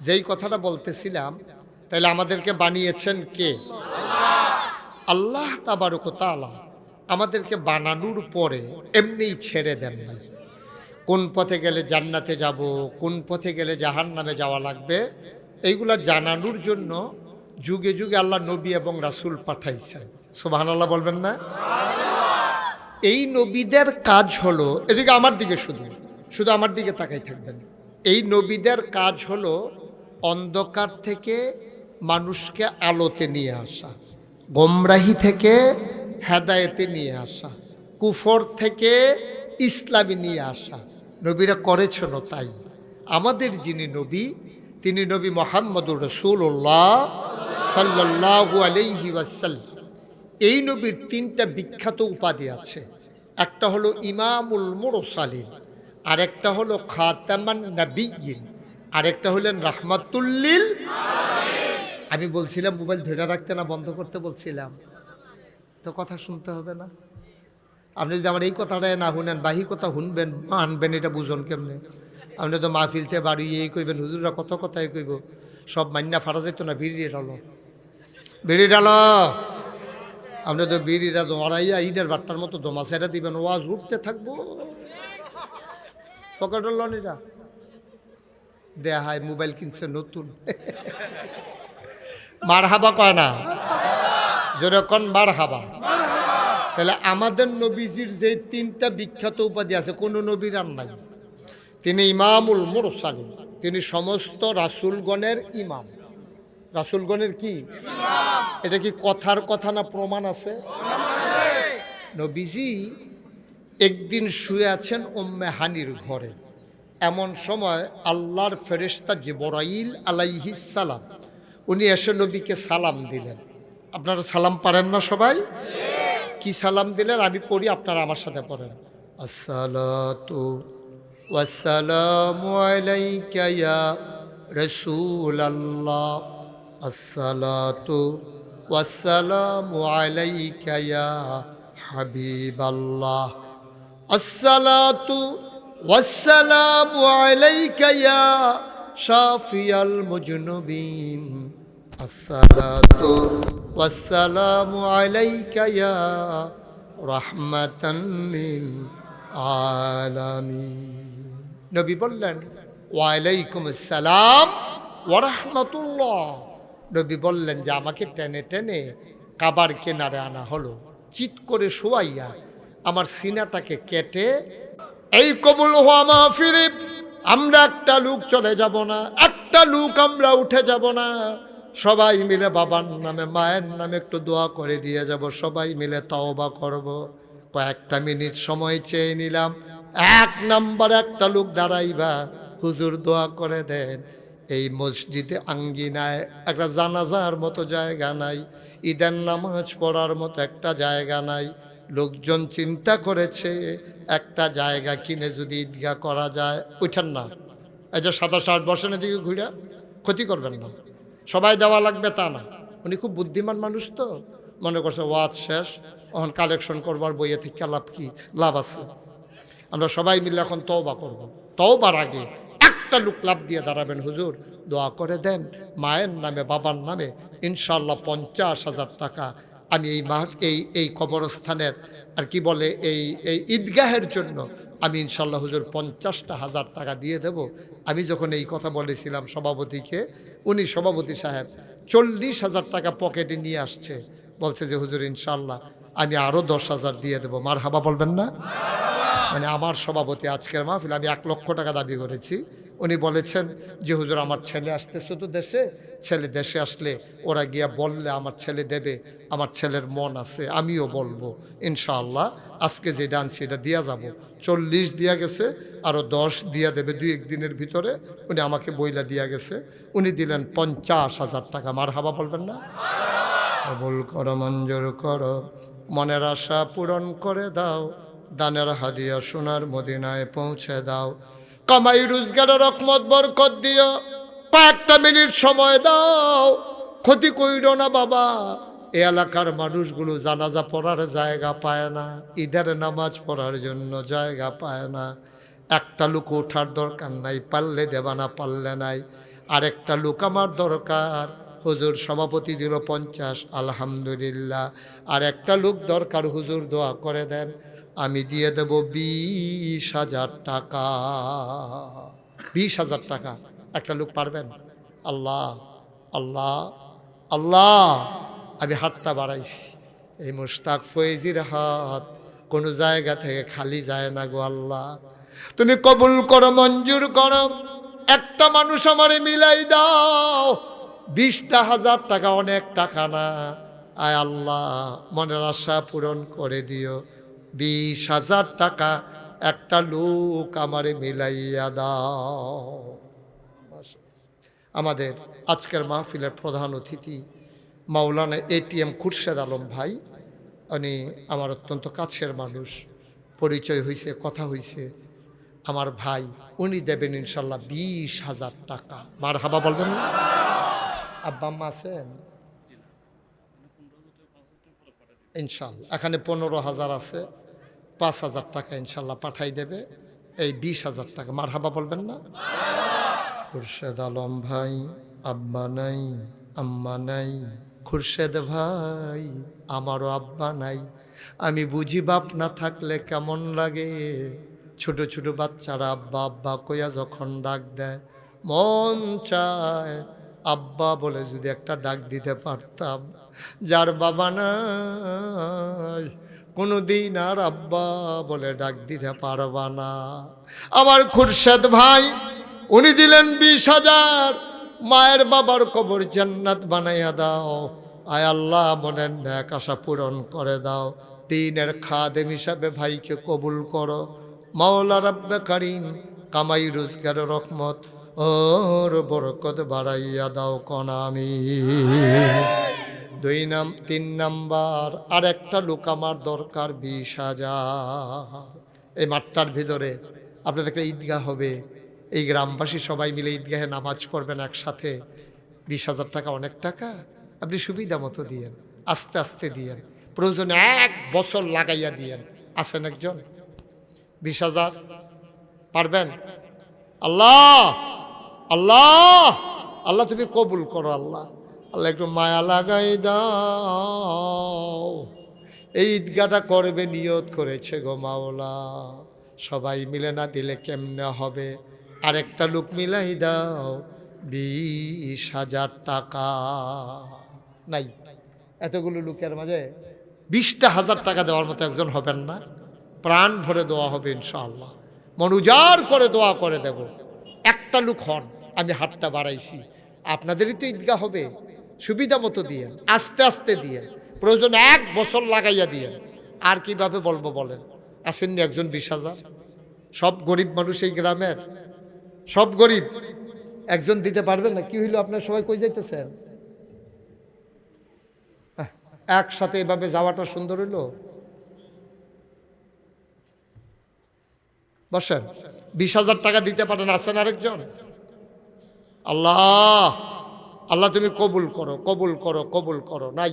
যেই কথাটা বলতেছিলাম, তাহলে আমাদেরকে বানিয়েছেন কে? আল্লাহ তাবারক ওয়া তাআলা আমাদেরকে বানানোর পরে এমনিই ছেড়ে দেন নাই। কোন পথে গেলে জান্নাতে যাব, কোন পথে গেলে জাহান্নামে যাওয়া লাগবে, এইগুলা জানানোর জন্য যুগে যুগে আল্লাহ নবী এবং রাসূল পাঠাইছেন। সুবহানাল্লাহ বলবেন না? এই নবীদের কাজ হলো, এদিকে আমার দিকে শুধু শুধু আমার দিকে তাকাই থাকবেন। এই নবীদের কাজ হলো অন্ধকার থেকে মানুষকে আলোতে নিয়ে আসা, গোমরাহি থেকে হেদায়েতে নিয়ে আসা, কুফর থেকে ইসলামে নিয়ে আসা। নবীরা করেছেন তাই। আমাদের যিনি নবী, তিনি নবী মুহাম্মদুর রাসূলুল্লাহ সাল্লাল্লাহু আলাইহি ওয়াসাল্লাম। এই নবীর 3টা বিখ্যাত উপাধি আছে। একটা হলো ইমামুল মুরসালিন, আরেকটা হলো খাতামান নবিয়্যিন, আরেকটা হলেন রাহমাতুল লিল আলামিন। আমি বলছিলাম মোবাইল ধরে রাখতে না, বন্ধ করতে বলছিলাম, তো কথা শুনতে হবে না। আপনি যদি আমার এই কথাটাই না শুনেন, বাহি কথা শুনবেন, মানবেন, এটা বুঝুন কেমনে? আপনি তো মাহফিলতে বাড়ি এই কইবেন, হুজুররা কত কথাই কইব, সব মান্না ফারা যেত না। বিড়ি ঢালো, বিড়ি ঢালো। আপনি তো বিড়িটা দমাইয়া ইটের বাট্টার মতো দমা ছেড়ে দিবেন, ওয়াজ উঠতে থাকবো। ফকটলনিরা দেয়া হয়, মোবাইল কিনছে নতুন। মারহাবা কয় না, যেরকম মারহাবা। তাহলে আমাদের নবীজির যে 3টা বিখ্যাত উপাধি আছে, কোনো নবীর আর নাই। তিনি ইমামুল মুরসালিন, তিনি সমস্ত রাসূলগণের ইমাম। রাসূলগণের কি ইমাম? এটা কি কথার কথা না প্রমাণ আছে? নবীজি একদিন শুয়ে আছেন উম্মে হানির ঘরে। এমন সময় আল্লাহর ফেরেশতা জিবরাইল আলাইহিস সালাম উনি এসে নবীকে সালাম দিলেন। আপনারা সালাম পারেন না সবাই? কি সালাম দিলেন আমি পড়ি, আপনারা আমার সাথে পড়েন। আসসালাতু ওয়াসসালামু আলাইকা ইয়া রাসূলাল্লাহ, আসসালাতু ওয়াসসালামু আলাইকা ইয়া হাবিবাল্লাহ, আসসালাতু ওয়াসসালামু আলাইকা ইয়া শাফিয়াল মুজনুবিন, আসসালাতু ওয়াসসালামু আলাইকা ইয়া রাহমাতান লিল আলামিন। নবী বললেন ওয়া আলাইকুম আসসালাম ওয়া রাহমাতুল্লাহ। নবী বললেন যে আমাকে টেনে টেনে কাবার কিনারে আনা হলো, চিৎ করে শোয়াইয়া আমার সিনাটাকে কেটে, এই কবুল হওয়া মাহফিলে আমরা একটা লোক চলে যাব না, একটা লোক আমরা উঠে যাব না, সবাই মিলে বাবার নামে মায়ের নামে একটু দোয়া করে দিয়ে যাব, সবাই মিলে তওবা করব। কয়েকটা মিনিট সময় চেয়ে নিলাম। 1 নম্বর একটা লোক দাঁড়াইবা, হুজুর দোয়া করে দেন। এই মসজিদে আঙ্গিনায় একটা জানাজার মতো জায়গা নাই, ঈদের নামাজ পড়ার মতো একটা জায়গা নাই। লোকজন চিন্তা করেছে একটা জায়গা কিনে যদি ঈদগাহ করা যায়। ওইটার না, এই যে 27 বছরের দিকে ঘুরে ক্ষতি করবেন না, সবাই দেওয়া লাগবে তা না। উনি খুব বুদ্ধিমান মানুষ, তো মনে করছে ওয়াজ শেষ, এখন কালেকশন করবার বইয়ে থেকে লাভ কি? লাভ আছে। আমরা সবাই মিলে এখন তওবা করব। তওবার আগে একটা লোক লাভ দিয়ে দাঁড়াবেন, হুজুর দোয়া করে দেন মায়ের নামে বাবার নামে, ইনশাআল্লাহ 50,000 টাকা আমি এই কবরস্থানের আর কি বলে এই ঈদগাহের জন্য আমি ইনশাল্লাহ হুজুর 50,000 টাকা দিয়ে দেব। আমি যখন এই কথা বলেছিলাম সভাপতিকে, উনি সভাপতি সাহেব 40,000 টাকা পকেটে নিয়ে আসছে, বলছে যে হুজুর ইনশাল্লাহ আমি আরও 10,000 দিয়ে দেবো। মার হাবা বলবেন না? মানে আমার সভাপতি আজকের মাহফিল আমি 1 লক্ষ টাকা দাবি করেছি। উনি বলেছেন যে হুজুর আমার ছেলে আসতেছে তো দেশে, ছেলে দেশে আসলে ওরা গিয়া বললে আমার ছেলে দেবে, আমার ছেলের মন আছে, আমিও বলবো ইনশাআল্লাহ। আজকে যে ডান্স সেটা দিয়া যাব, 40 দিয়া গেছে, আরও 10 দিয়া দেবে 2-1 দিনের ভিতরে। উনি আমাকে বইলা দিয়া গেছে, উনি দিলেন 50,000 টাকা। মার হাবা বলবেন না? কবুল করো, মঞ্জুর করো, মনের আশা পূরণ করে দাও, দানের হাদিয়া সোনার মদিনায় পৌঁছে দাও। কামাই রোজগারের রহমত বরকত দিও, কয়েকটা মিনিট সময় দাও, ক্ষতি কইরো না বাবা। এ এলাকার মানুষগুলো জানাজা পড়ার জায়গা পায় না, ঈদের নামাজ পড়ার জন্য জায়গা পায় না। একটা লোক ওঠার দরকার নাই, পারলে দেবা, না পারলে নাই। আরেকটা লোক আমার দরকার, হুজুর সভাপতি দিল 50, আলহামদুলিল্লাহ। আর একটা লোক দরকার, হুজুর দোয়া করে দেন, আমি দিয়ে দেব 20,000 টাকা। 20,000 টাকা একটা লোক পারবেন? আল্লাহ আল্লাহ আল্লাহ, আমি হাতটা বাড়াইছি। এই মুশতাক ফয়েজির হাত কোনো জায়গা থেকে খালি যায় না গো আল্লাহ, তুমি কবুল করো, মঞ্জুর করো। একটা মানুষ আমারে মিলাই দাও। 20,000 টাকা অনেক টাকা না, আয় আল্লাহ মনের আশা পূরণ করে দিও। 20,000 টাকা একটা লোক আমারে মিলাইয়া দাও। আমাদের আজকের মাহফিলের প্রধান অতিথি মাওলানা এটিএম খুরশেদ আলম ভাই, উনি আমার অত্যন্ত কাছের মানুষ, পরিচয় হয়েছে, কথা হয়েছে, আমার ভাই। উনি দেবেন ইনশাল্লাহ 20,000 টাকা। মার হাবা বলবেন না? আব্বা আম্মা আছেন ইনশাল্লাহ? এখানে 15,000 আছে, 5,000 টাকা ইনশাল্লাহ পাঠাই দেবে। এই 20,000 টাকা। মার হাবা বলবেন না? খুরশেদ আলম ভাই, আব্বা নাই আম্মা নাই, খুরশেদ ভাই আমারও আব্বা নাই। আমি বুঝি বাপ না থাকলে কেমন লাগে। ছোট ছোট বাচ্চারা আব্বা আব্বা কইয়া যখন ডাক দেয়, মন চায় আব্বা বলে যদি একটা ডাক দিতে পারতাম। যার বাবা নাই কোনো দিন আর আব্বা বলে ডাক দিতে পারবা না। আমার খুরশেদ ভাই উনি দিলেন 20,000। মায়ের বাবার কবর জান্নাত বানাইয়া দাও, আয় আল্লাহ মনের ন্যাক আশা পূরণ করে দাও। দিনের খাদেম হিসাবে ভাইকে কবুল করো। মাওলা রাব্বে কারিম কামাই রোজগারের রহমত ওর বরকত বাড়াইয়া দাও কোন আমি। 3 নাম্বার আর একটা লোক আমার দরকার, 20,000। এই মাঠটার ভিতরে আপনাদের একটা ঈদগাহ হবে, এই গ্রামবাসী সবাই মিলে ঈদগাহে নামাজ পড়বেন একসাথে। 20,000 টাকা অনেক টাকা, আপনি সুবিধা মতো দিয়েন, আস্তে আস্তে দিয়েন, প্রয়োজনে 1 বছর লাগাইয়া দিয়েন। আছেন একজন? 20,000 পারবেন? আল্লাহ আল্লাহ আল্লাহ তুমি কবুল করো। আল্লাহ আল্লাহ একটু মায়া লাগাই দাও। এই ঈদগাহটা করবে নিয়ত করেছে গো মাওলা, সবাই মিলে না দিলে কেমনে হবে? আরেকটা লোক মিলাই দাও, 20,000 টাকা। নাই এতগুলো লোকের মাঝে 20,000 টাকা দেওয়ার মতো একজন হবেন না? প্রাণ ভরে দোয়া হবে ইনশাআল্লাহ, মন উজাড় করে দোয়া করে দেব। একটা লোক হন, আমি হাতটা বাড়াইছি। আপনাদেরই তো ঈদগাহ হবে, সুবিধা মতো দিয়েন, আস্তে আস্তে দিয়েন, প্রয়োজন 1 বছর লাগাইয়া দিয়েন। আর কিভাবে বলবো বলেন? আসেননি একজন 20,000? সব গরিব মানুষ এই গ্রামের, সব গরিব, একজন দিতে পারবেন না? কি হইল আপনার সবাই কই যাইতেছেন? একসাথে এভাবে যাওয়াটা সুন্দর হইল? বসেন। 20,000 টাকা দিতে পারেন? আছেন আরেকজন? আল্লাহ আল্লাহ তুমি কবুল করো, কবুল করো, কবুল করো। নাই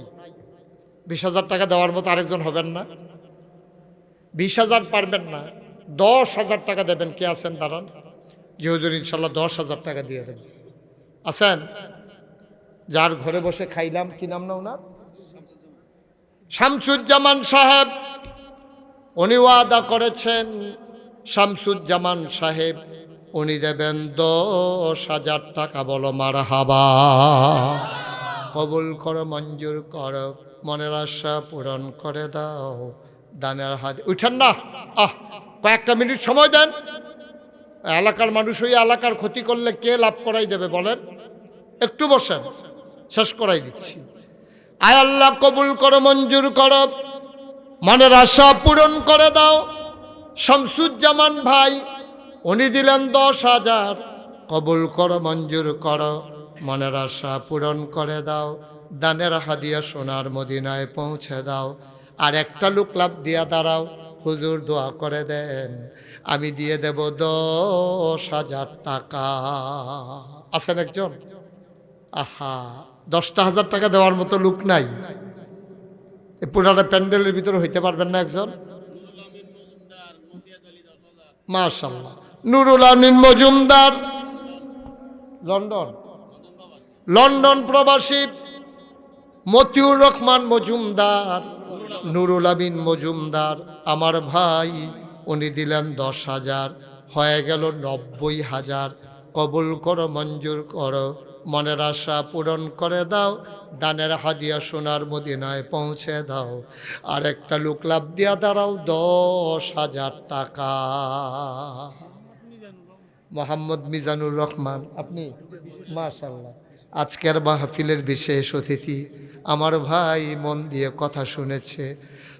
20,000 টাকা দেওয়ার মতো আরেকজন হবেন না? 20,000 পারবেন না? 10,000 টাকা দেবেন। কে আছেন? দাঁড়ান। জি হুজুর ইনশাল্লাহ 10,000 টাকা দিয়ে দেবেন। আছেন? যার ঘরে বসে খাইলাম, কি নাম না ওনার? শামসুজ্জামান সাহেব। উনি ওয়াদা করেছেন শামসুজ্জামান সাহেব, উনি দেবেন 10,000 টাকা। বলো মারহাবা। কবুল করো, মঞ্জুর করো, মনের আশা পূরণ করে দাও। দানের হাত উঠেন না, কয়েকটা মিনিট সময় দেন। এলাকার মানুষ ওই এলাকার ক্ষতি করলে কে লাভ করাই দেবে বলেন? একটু বসেন, শেষ করাই দিচ্ছি। আয় আল্লাহ কবুল করো, মঞ্জুর করো, মনের আশা পূরণ করে দাও। শামসুজ্জামান ভাই উনি দিলেন 10,000। কবুল করো, মঞ্জুর করো, মনের আশা পূরণ করে দাও। দানের হাদিয়া সোনার মদিনায় পৌঁছে দাও। আর একটা লোক লাভ দিয়া দাঁড়াও, হুজুর দোয়া করে দেন, আমি দিয়ে দেব 10,000 টাকা। আছেন একজন? আহা, 10,000 টাকা দেওয়ার মতো লোক নাই। পুরাটা প্যান্ডেলের ভিতরে হইতে পারবেন না একজন? মাশাআল্লাহ। নুরুল আমিন মজুমদার, লন্ডন প্রবাসী। মতিউর রহমান মজুমদার, নুরুল আমিন মজুমদার আমার ভাই, উনি দিলেন 10,000। হয়ে গেল 90,000। কবুল করো, মঞ্জুর করো, মনের আশা পূরণ করে দাও। দানের হাদিয়া সোনার মদিনায় পৌঁছে দাও। আর একটা লোক লাভ দিয়া দাঁড়াও, 10,000 টাকা। মোহাম্মদ মিজানুর রহমান, আপনি? মাশাআল্লাহ। আজকের মাহফিলের বিশেষ অতিথি আমার ভাই, মন দিয়ে কথা শুনেছে,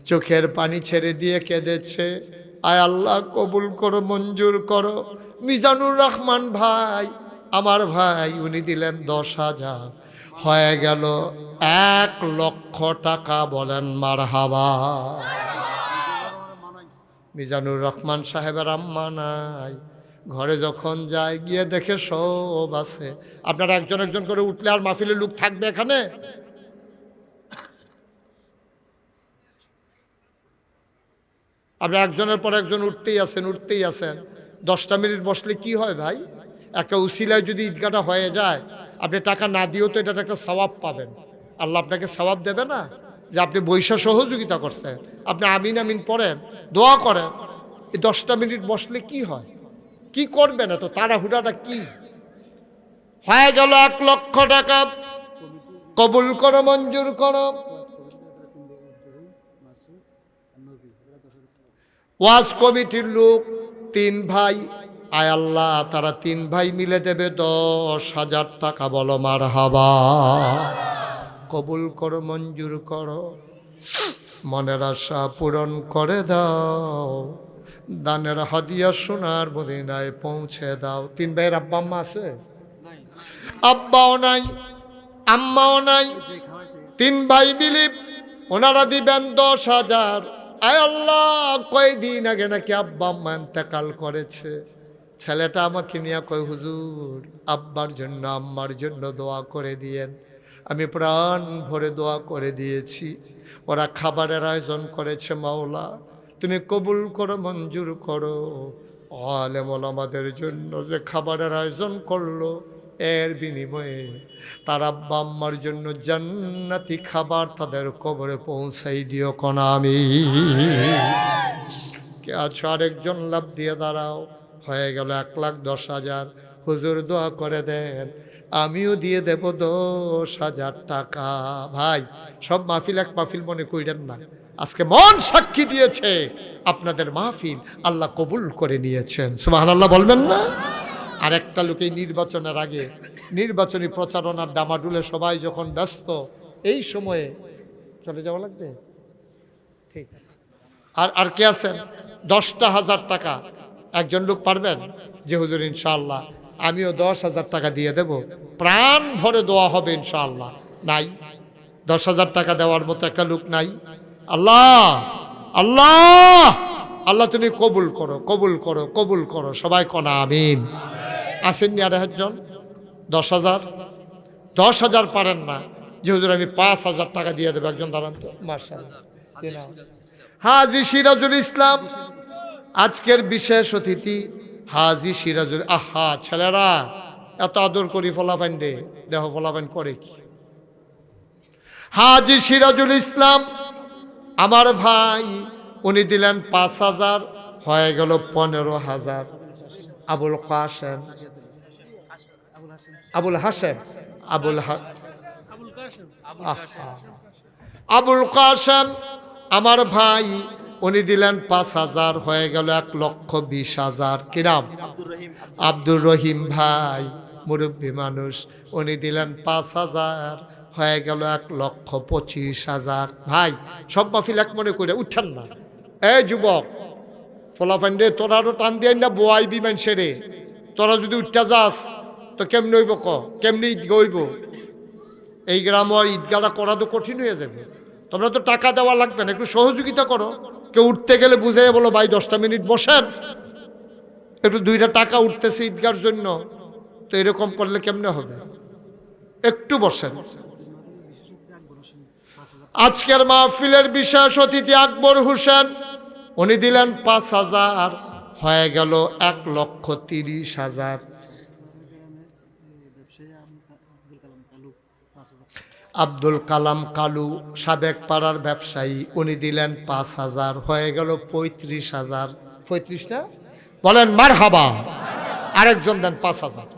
চোখের পানি ছেড়ে দিয়ে কেঁদেছে। আয় আল্লাহ কবুল করো, মঞ্জুর করো। মিজানুর রহমান ভাই আমার ভাই, উনি দিলেন 10,000। হয়ে গেল 1,00,000 টাকা। বলেন মারহাবা। মিজানুর রহমান সাহেবের আম্মা নাই, ঘরে যখন যায় গিয়ে দেখে সব আছে। আপনারা একজন একজন করে উঠলে আর মাহফিলের লোক থাকবে এখানে? আপনি একজনের পর একজন উঠতেই আছেন। 10টা মিনিট বসলে কি হয় ভাই? একটা উসিলায় যদি ঈদগাহটা হয়ে যায়, আপনি টাকা না দিয়েও তো এটা একটা সওয়াব পাবেন। আল্লাহ আপনাকে সওয়াব দেবে না যে আপনি বৈশা সহযোগিতা করছেন। আপনি আমিন আমিন পড়েন, দোয়া করেন। এই 10টা মিনিট বসলে কি হয়? কি করবেন? এত তাড়াহুড়াটা কি? হয়ে গেল 1,00,000 টাকা। কবুল করো, মঞ্জুর করো। ওয়াজ কমিটির লোক 3 ভাই, আয় আল্লাহ তারা 3 ভাই মিলে দেবে 10,000 টাকা। বলো মারহাবা। কবুল করো, মঞ্জুর করো, মনের আশা পূরণ করে দাও। দানের হাদিয়া সোনার মদিনায় পৌঁছে দাও। 3 ভাইয়ের আব্বা আম্মা আছে? আব্বাও নাই, আম্মাও নাই। 3 ভাই মিলে ওনারা দিবেন 10,000। আয় আল্লাহ, কয়দিন আগে নাকি আব্বা আম্মা ইন্তেকাল করেছে। ছেলেটা আমাকে নিয়ে কয়, হুজুর আব্বার জন্য আম্মার জন্য দোয়া করে দিয়েন। আমি প্রাণ ভরে দোয়া করে দিয়েছি। ওরা খাবারের আয়োজন করেছে, মাওলা তুমি কবুল করো, মঞ্জুর করো। আলেম ওলামাদের জন্য যে খাবারের আয়োজন করলো, এর বিনিময়ে তার আব্বা আম্মার জন্য জান্নাতি খাবার তাদের কবরে পৌঁছাই দিও কোনা। আমি কে আছো? আরেকজন লাভ দিয়ে দাঁড়াও। হয়ে গেল 1,10,000। হুজুর দোয়া করে দেন, আমিও দিয়ে দেব 10,000 টাকা। ভাই সব মাহফিল এক মাহফিল মনে কইরেন না। আজকে মন সাক্ষী দিয়েছে আপনাদের মাহফিল আল্লাহ কবুল করে নিয়েছেন। সুবহানাল্লাহ বলবেন না? আর একটা লোক এই নির্বাচনের আগে, নির্বাচনী প্রচারণার ডামাডুলে সবাই যখন ব্যস্ত, এই সময়ে চলে যাওয়া লাগবে। ঠিক আছে। আর কে আছেন? 10,000 টাকা একজন লোক পারবেন? যে হুজুর ইনশাআল্লাহ আমিও 10,000 টাকা দিয়ে দেব, প্রাণ ভরে দোয়া হবে ইনশাআল্লাহ। নাই? 10,000 টাকা দেওয়ার মতো একটা লোক নাই? আল্লাহ আল্লাহ আল্লাহ তুমি কবুল করো, কবুল করো, কবুল করো। সবাই কনা আমিন। আসেননি আর একজন? 10,000? 10,000 পারেন না? যে হুজুর আমি 5,000 টাকা দিয়ে দেবো। একজন দাঁড়ান তো। মাশাআল্লাহ। হাজী সিরাজুল ইসলাম আজকের বিশেষ অতিথি। হাজী সিরাজুল, আহা ছেলেরা এত আদর করি ফলাফাইন রে, দেহ ফলাফাইন করে কি? হাজী সিরাজুল ইসলাম আমার ভাই, উনি দিলেন 5,000। হয়ে গেল 15,000। আবুল কাসেম, আবুল হাসেম, আবুল কাসেম আমার ভাই, উনি দিলেন 5,000, হয়ে গেল 1,20,000। কি নাম? আব্দুর রহিম ভাই, মুরব্বী মানুষ, উনি দিলেন 5,000, হয়ে গেল 1,25,000। ভাই সব মাহফিল এক মনে করে উঠছেন না। এই যুবক ফলাফান রে, তোরা আরো টান দিয়ে না বোয়াই বিমান সেরে, তোরা যদি উঠতে যাস তো কেমনি হইব? কেমনি ঈদগা হইব? এই গ্রাম আর ঈদগাটা করা তো কঠিন হয়ে যাবে। তোমরা তো টাকা দেওয়া লাগবে না, একটু সহযোগিতা করো। কেউ উঠতে গেলে বুঝে বলো ভাই 10টা মিনিট বসেন, একটু 2টা টাকা উঠতেছে ঈদগার জন্য। তো এরকম করলে কেমনে হবে? একটু বসেন। আজকের মাহফিলের বিশেষ অতিথি আকবর হোসেন, উনি দিলেন 5,000, হয়ে গেল 1,30,000। আব্দুল কালাম কালু, সাবেক পাড়ার ব্যবসায়ী, উনি দিলেন 5,000, হয়ে গেল 35,000। 35টা বলেন মারহাবা। আরেকজন দেন 5,000।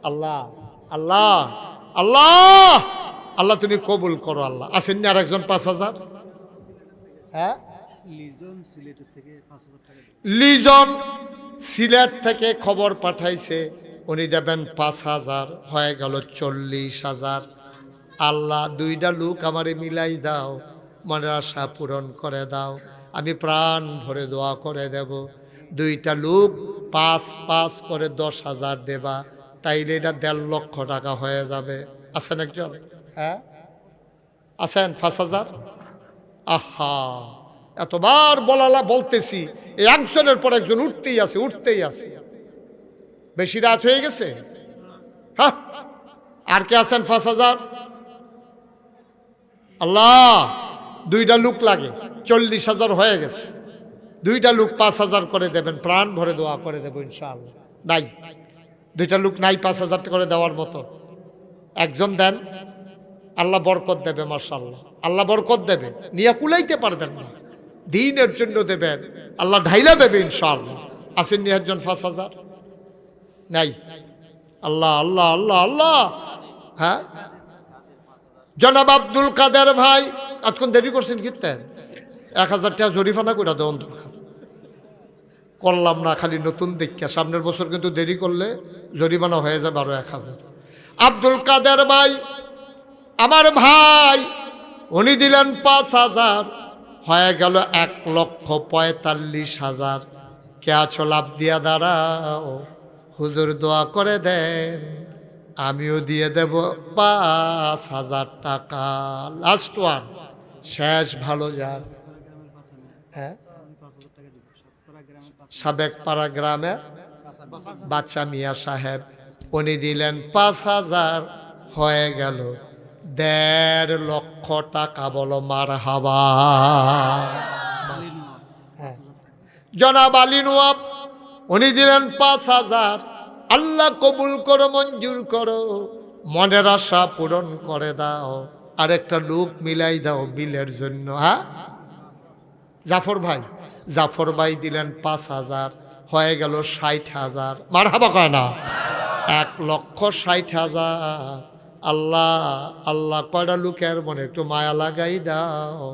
আল্লাহ আল্লাহ আল্লাহ আল্লাহ, তুমি কবুল করো আল্লাহ। আসেন না আরেকজন 5,000? হ্যাঁ, লিজন সিলেট থেকে খবর পাঠাইছে, উনি দেবেন 5,000, হয়ে গেল 40,000। আল্লাহ 2টা লোক আমারে মিলাই দাও, মনের আশা পূরণ করে দাও, আমি প্রাণ ভরে দোয়া করে দেব। 2টা লোক 5 করে 10,000 দেবা, তাইলে এটা 1.5 লক্ষ টাকা হয়ে যাবে। আছেন একজন? হ্যাঁ আছেন? 5,000। আহা, এতবার বলতেছি, এই একজনের পর একজন উঠতেই আছে। বেশি রাত হয়ে গেছে। হ্যাঁ, আর কে আছেন 5,000? আল্লাহ 2টা লোক লাগে, 40,000 হয়ে গেছে। 2টা লোক 5,000 করে দেবেন, প্রাণ ভরে দোয়া করে দেবো ইনশাআল্লাহ। নাই 2টা লোক নাই 5,000 করে দেওয়ার মতো। একজন দেন, আল্লাহ বরকত দেবে। মাশাআল্লাহ, আল্লাহ বরকত দেবে। নিয়ে কুলাইতে পারবেন না, দিনের জন্য দেবেন, আল্লাহ ঢাইলা দেবে ইনশাআল্লাহ। আসেন নি একজন 5,000? নাই। আল্লাহ আল্লাহ আল্লাহ আল্লাহ। হ্যাঁ, জনাব আব্দুল কাদের ভাই, এতক্ষণ দেরি করছেন কীর্তেন? 1,000 টাকা জরিফানা করে দেওয়ান দরকার। করলাম না, খালি নতুন দীক্ষা। সামনের বছর কিন্তু দেরি করলে জরিমানা হয়ে যাবে আরো 1,000। আব্দুল কাদের ভাই আমার ভাই, উনি দিলেন 5,000, হয়ে গেল 1,45,000। কে আছো লাভ দিয়া দাঁড়াও, হুজুর দোয়া করে দেন, আমিও দিয়ে দেব 5,000 টাকা। লাস্ট ওয়ান, শেষ ভালো যার। হ্যাঁ, সাবেক পাড়া গ্রামে বাচ্চা মিয়া সাহেব, উনি দিলেন 5,000, হয়ে গেল 1.5 লক্ষ টাকা। বলো মারহাবা। জনাব আলী নওয়াব, উনি দিলেন 5,000। আল্লাহ কবুল করো, মঞ্জুর করো, মনের আশা পূরণ করে দাও। আরেকটা লোক মিলাই দাও বিলের জন্য। হ্যাঁ, জাফর ভাই দিলেন 5,000, হয়ে গেল 60,000। মারহাবা কয় না? 1,60,000। আল্লাহ আল্লাহ, কয়টা লোকের মনে একটু মায়া লাগাই দাও,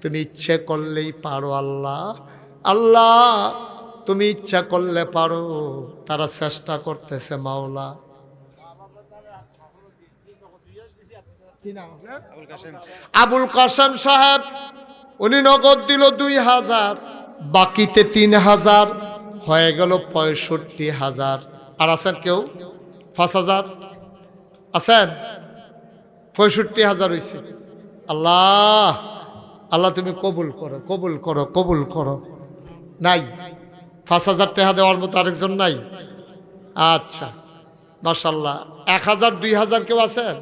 তুমি ইচ্ছে করলেই পারো। আল্লাহ আল্লাহ, তুমি ইচ্ছা করলে পারো, তারা চেষ্টা করতেছে মাওলা। আবুল কাসেম সাহেব, উনি নগদ দিল 2,000, বাকিতে 3,000, হয়ে গেল 65,000। আর আছেন কেউ? 5,000 আছেন? 65,000 হয়েছে। আল্লাহ আল্লাহ, তুমি কবুল করো, কবুল করো, কবুল করো। নাই 5,000 টাকা দেওয়ার মতো আরেকজন নাই? আচ্ছা, মাশাআল্লাহ। 1,000 2,000 কেউ আছেন?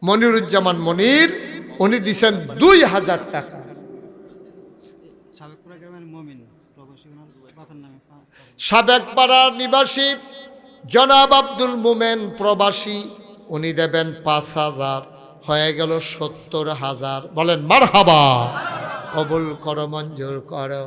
মনিরুজ্জামান মনির, উনি দিচ্ছেন 2,000 টাকা। সাবেক পাড়ার নিবাসী জনাব আব্দুল মোমেন প্রবাসী, উনি দেবেন 5,000, হয়ে গেল 70,000। বলেন মারহাবা। কবুল করো, মঞ্জুর করো।